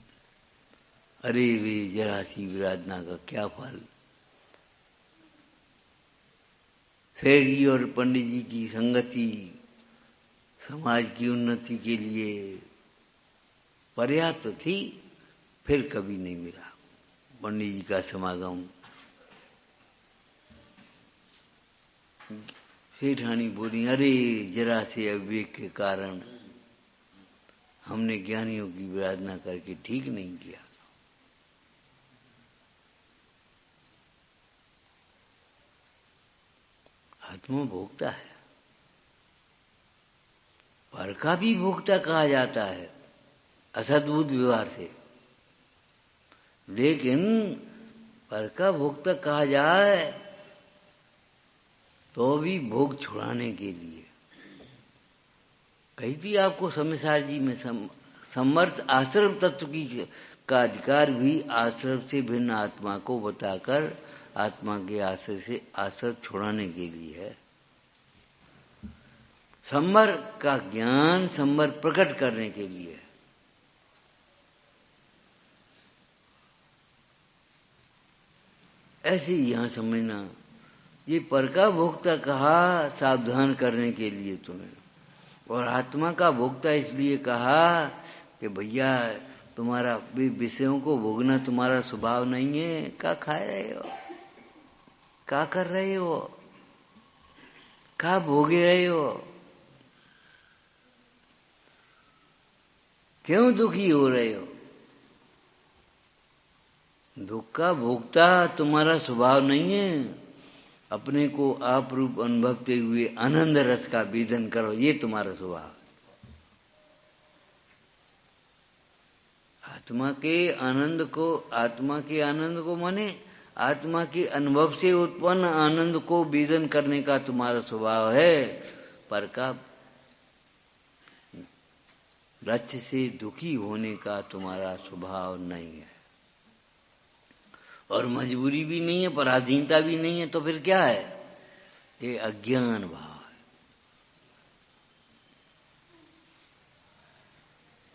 अरे वे जरा सी विराधना का क्या फल। सेठी और पंडित जी की संगति समाज की उन्नति के लिए पर्याप्त थी, फिर कभी नहीं मिला पंडित जी का समागम। सेठानी बोली, अरे जरा से अविवेक के कारण हमने ज्ञानियों की विराधना करके ठीक नहीं किया। आत्मा भोगता है, पर का भी भोक्ता कहा जाता है असद्भुत व्यवहार से, लेकिन पर का भोक्ता कहा जाए तो भी भोग छुड़ाने के लिए। कही थी आपको सम्यसार जी में, समर्थ आश्रम तत्व की का अधिकार भी आश्रम से भिन्न आत्मा को बताकर आत्मा के आश्रय से आश्रय छुड़ाने के लिए है। समर का ज्ञान समर प्रकट करने के लिए। ऐसे ही यहां समझना, ये पर का भोक्ता कहा सावधान करने के लिए तुम्हें, और आत्मा का भोक्ता इसलिए कहा कि भैया तुम्हारा विषयों को भोगना तुम्हारा स्वभाव नहीं है। क्या खा रहे हो, क्या कर रहे हो, क्या भोगे रहे हो, क्यों दुखी हो रहे हो। दुख का भोगता तुम्हारा स्वभाव नहीं है। अपने को आप रूप अनुभवते हुए आनंद रस का वेदन करो, ये तुम्हारा स्वभाव। आत्मा के आनंद को माने आत्मा के अनुभव से उत्पन्न आनंद को वेदन करने का तुम्हारा स्वभाव है। पर का लक्ष्य से दुखी होने का तुम्हारा स्वभाव नहीं है, और मजबूरी भी नहीं है, पराधीनता भी नहीं है। तो फिर क्या है? ये अज्ञान भाव है।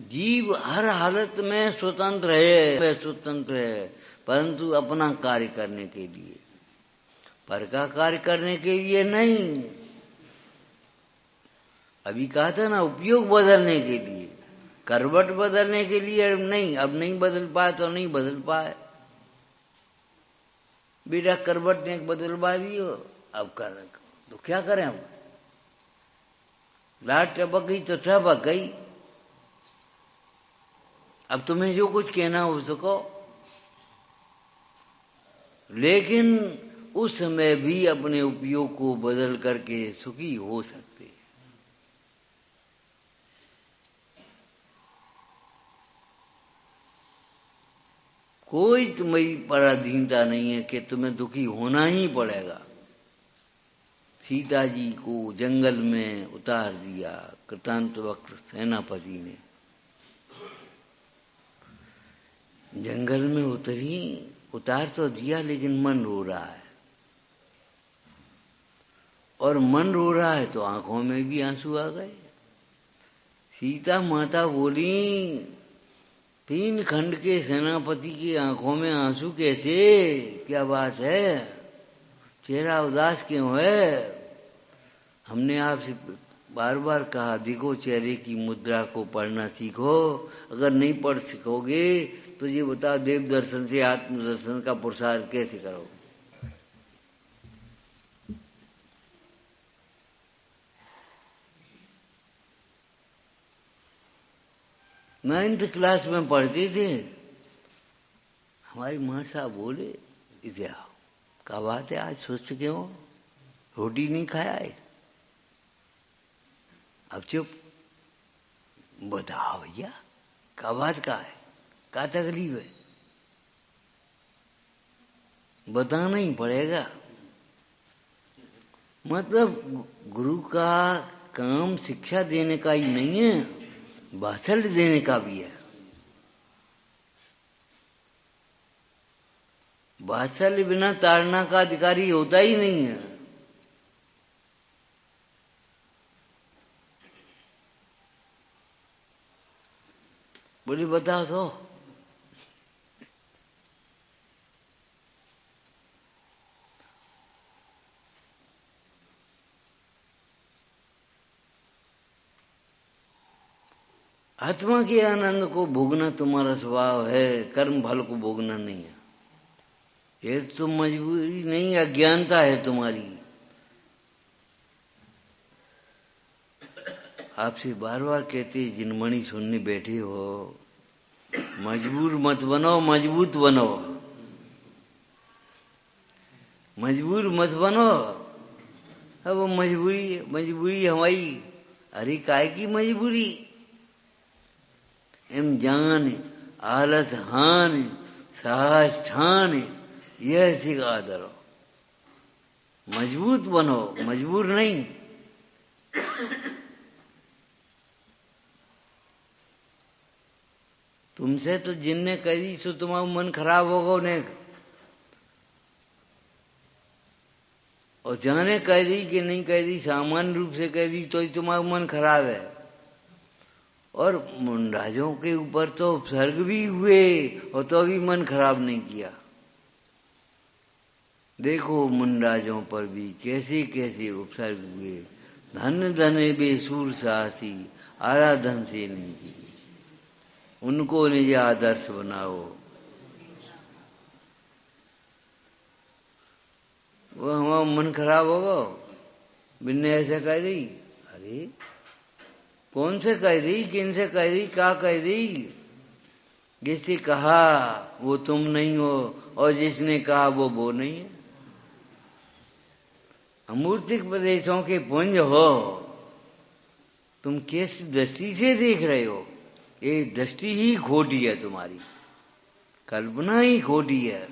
जीव हर हालत में स्वतंत्र है, परंतु अपना कार्य करने के लिए, पर का कार्य करने के लिए नहीं। अभी कहा था ना, उपयोग बदलने के लिए, करवट बदलने के लिए नहीं। अब नहीं बदल पाए तो नहीं बदल पाए। बेटा करवट ने बदलवा दियो, अब कर तो क्या करें हम? लाट टपक गई तो टपक गई। अब तुम्हें जो कुछ कहना हो सको, लेकिन उस समय भी अपने उपयोग को बदल करके सुखी हो सकते हैं। कोई तुम्हारी पराधीनता नहीं है कि तुम्हें दुखी होना ही पड़ेगा। सीता जी को जंगल में उतार दिया कृतांतवक्र सेनापति ने। जंगल में उतार तो दिया, लेकिन मन रो रहा है, और मन रो रहा है तो आंखों में भी आंसू आ गए। सीता माता बोली, 3 खंड के सेनापति की आंखों में आंसू कैसे? क्या बात है, चेहरा उदास क्यों है? हमने आपसे बार बार कहा, देखो चेहरे की मुद्रा को पढ़ना सीखो। अगर नहीं पढ़ सीखोगे तो ये बताओ, देव दर्शन से आत्म दर्शन का पुरुषार्थ कैसे करोगे? नाइन्थ क्लास में पढ़ते थे, हमारी माँ साहब बोले, इधर आओ, क्या बात है, आज सुस्त क्यों हो? रोटी नहीं खाया है? अब चुप, बताओ भैया, क्या बात का है, क्या तकलीफ है? बताना ही पड़ेगा। मतलब गुरु का काम शिक्षा देने का ही नहीं है, वात्सल्य देने का भी है। वात्सल्य बिना ताड़ना का अधिकारी होता ही नहीं है। बोली बताओ तो। आत्मा के आनंद को भोगना तुम्हारा स्वभाव है, कर्म फल को भोगना नहीं है। ये तो मजबूरी नहीं, अज्ञानता है तुम्हारी। आपसे बार बार कहते, जिनमणि सुनने बैठे हो, मजबूर मत बनो, मजबूत बनो। मजबूर मत बनो। अब वो मजबूरी हमारी अरे काय की मजबूरी? एम जान आलस हान साहस ठान यह सिखा दरो। मजबूत बनो, मजबूर नहीं। तुमसे तो जिनने कह दी सो तुम्हारा मन खराब होगा उन्हें, और जाने कह दी कि नहीं कह दी, सामान्य रूप से कह दी तो ही तुम्हारा मन खराब है। और मुंडाजों के ऊपर तो उपसर्ग भी हुए और तो भी मन खराब नहीं किया। देखो मुंडाजों पर भी कैसे कैसे उपसर्ग हुए। धन धने बेसूर साहसी आराधन से नहीं की, उनको निज आदर्श बनाओ। वो हमारा मन खराब होगा बिन्ने ऐसे कह दी। अरे कौन से कह दी, किन से कह दी, क्या कह दी? जिससे कहा वो तुम नहीं हो और जिसने कहा वो नहीं है। अमूर्तिक प्रदेशों के पुंज हो, तुम किस दृष्टि से देख रहे हो? ये दृष्टि ही खोटी है, तुम्हारी कल्पना ही खोटी है।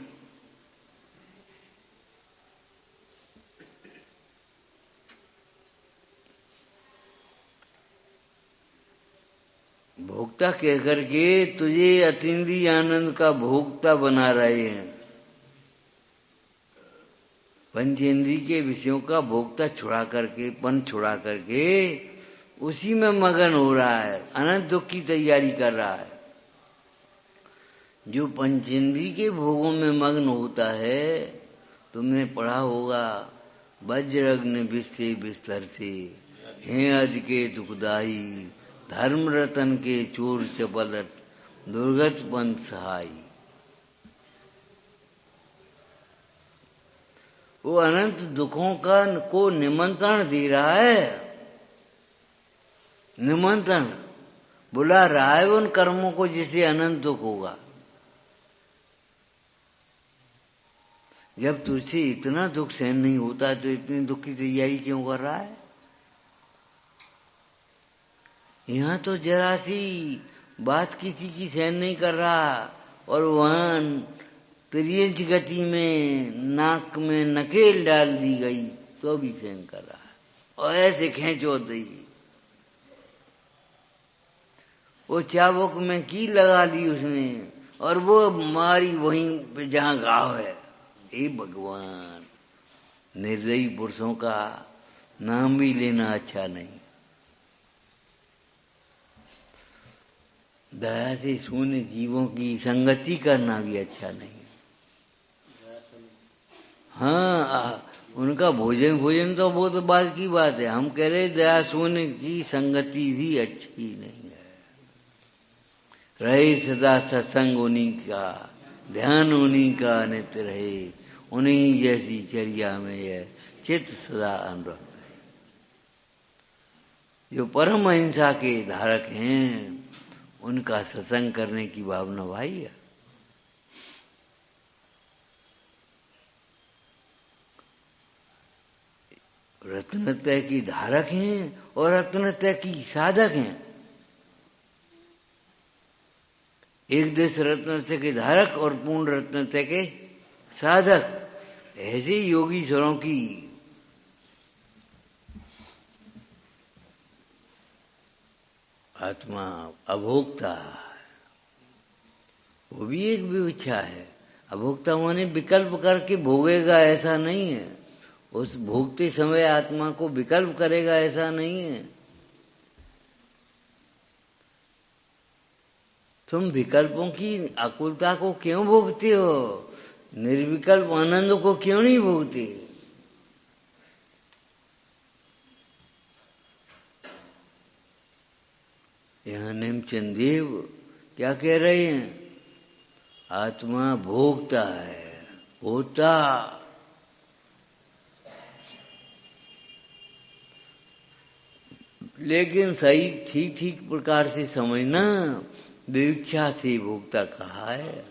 भोक्ता कह करके तुझे अतीन्द्रिय आनंद का भोक्ता बना रहे हैं। पंचेंद्रिय के विषयों का भोक्ता छुड़ा करके, पन छुड़ा करके उसी में मगन हो रहा है, अनंत दुख की तैयारी कर रहा है। जो पंचेंद्रिय के भोगों में मग्न होता है, तुमने पढ़ा होगा, वज्रग्नि विषे बिस्तर से हैं अज के दुखदाई, धर्म रतन के चोर चपलट दुर्गत पंथ सहाई। वो अनंत दुखों का को निमंत्रण दे रहा है, निमंत्रण बुला रहा है उन कर्मों को जिसे अनंत दुख होगा। जब तुझसे इतना दुख सहन नहीं होता तो इतनी दुख की तैयारी क्यों कर रहा है? यहां तो जरा सी बात किसी की सहन नहीं कर रहा और वहां त्रियंच गति में नाक में नकेल डाल दी गई तो भी सहन कर रहा है। और ऐसे खेचो दी, वो चाबुक में की लगा दी उसने और वो मारी वहीं पे जहां घाव है। हे भगवान, निर्दयी पुरुषों का नाम भी लेना अच्छा नहीं। दया से शून्य जीवों की संगति करना भी अच्छा नहीं। हाँ, उनका भोजन तो वो तो बात की बात है। हम कह रहे दया शून्य की संगति भी अच्छी नहीं है। रहे सदा सत्संग उन्हीं का, ध्यान उन्हीं का नित्य रहे, उन्हीं जैसी चर्या में यह चित्त सदा अनुरक्त है। जो परम अहिंसा के धारक हैं उनका सत्संग करने की भावना भाई है। रत्नत्रय की धारक हैं और रत्नत्रय की साधक हैं। एक देश रत्नत्रय के धारक और पूर्ण रत्नत्रय के साधक। ऐसे योगीश्वरों की आत्मा अभोक्ता, वो भी एक विवक्षा है। अभोक्ता माने विकल्प करके भोगेगा ऐसा नहीं है, उस भोगते समय आत्मा को विकल्प करेगा ऐसा नहीं है। तुम विकल्पों की आकुलता को क्यों भोगते हो? निर्विकल्प आनंद को क्यों नहीं भोगते? यहां नेमचंद देव क्या कह रहे हैं? आत्मा भोगता है, होता। लेकिन सही ठीक प्रकार से समझना, विवक्षा से भोगता कहा है।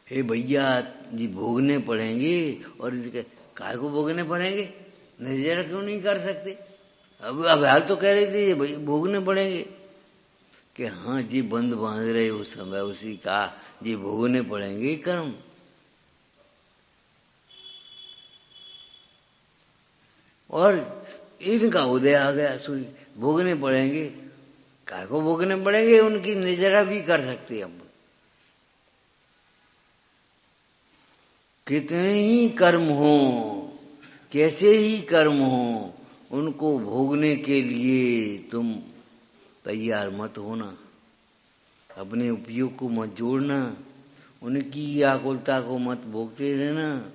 हे भैया जी भोगने पड़ेंगे, और काय को भोगने पड़ेंगे? निर्जरा क्यों नहीं कर सकते? अब हाल तो कह रही थी भाई भोगने पड़ेंगे कि हाँ जी बंद बांध रहे उस समय उसी का जी भोगने पड़ेंगे कर्म। और इनका उदय आ गया सुई भोगने पड़ेंगे। काय को भोगने पड़ेंगे? उनकी निजरा भी कर सकते हम। कितने ही कर्म हो, कैसे ही कर्म हो, उनको भोगने के लिए तुम तैयार मत होना। अपने उपयोग को मत जोड़ना, उनकी आकुलता को मत भोगते रहना।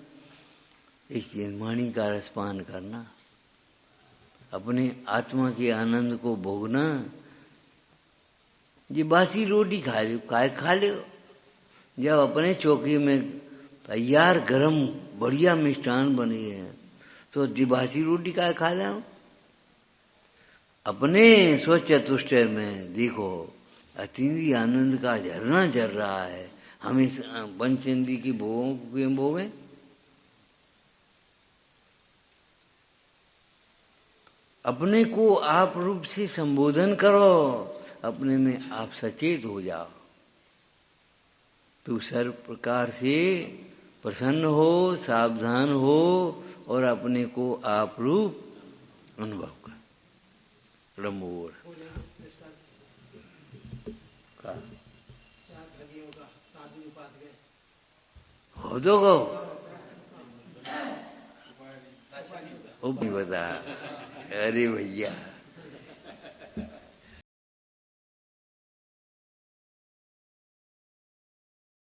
इस जिनवाणी का रसपान करना, अपने आत्मा के आनंद को भोगना। ये बासी रोटी खा ले। जब अपने चौकी में तैयार गरम बढ़िया मिष्ठान बनी है तो दिबासी रोटी का खा ले। अपने स्वचतुष्टय में देखो अतीन्द्रिय आनंद का झरना झर रहा है। हम इस पंचेंद्रिय की भोगों को क्यों भोगें? अपने को आप रूप से संबोधन करो, अपने में आप सचेत हो जाओ तो सर्व प्रकार से प्रसन्न हो, सावधान हो और अपने को आप रूप अनुभव कर। रमोर हो तो गो वो भी बता। अरे भैया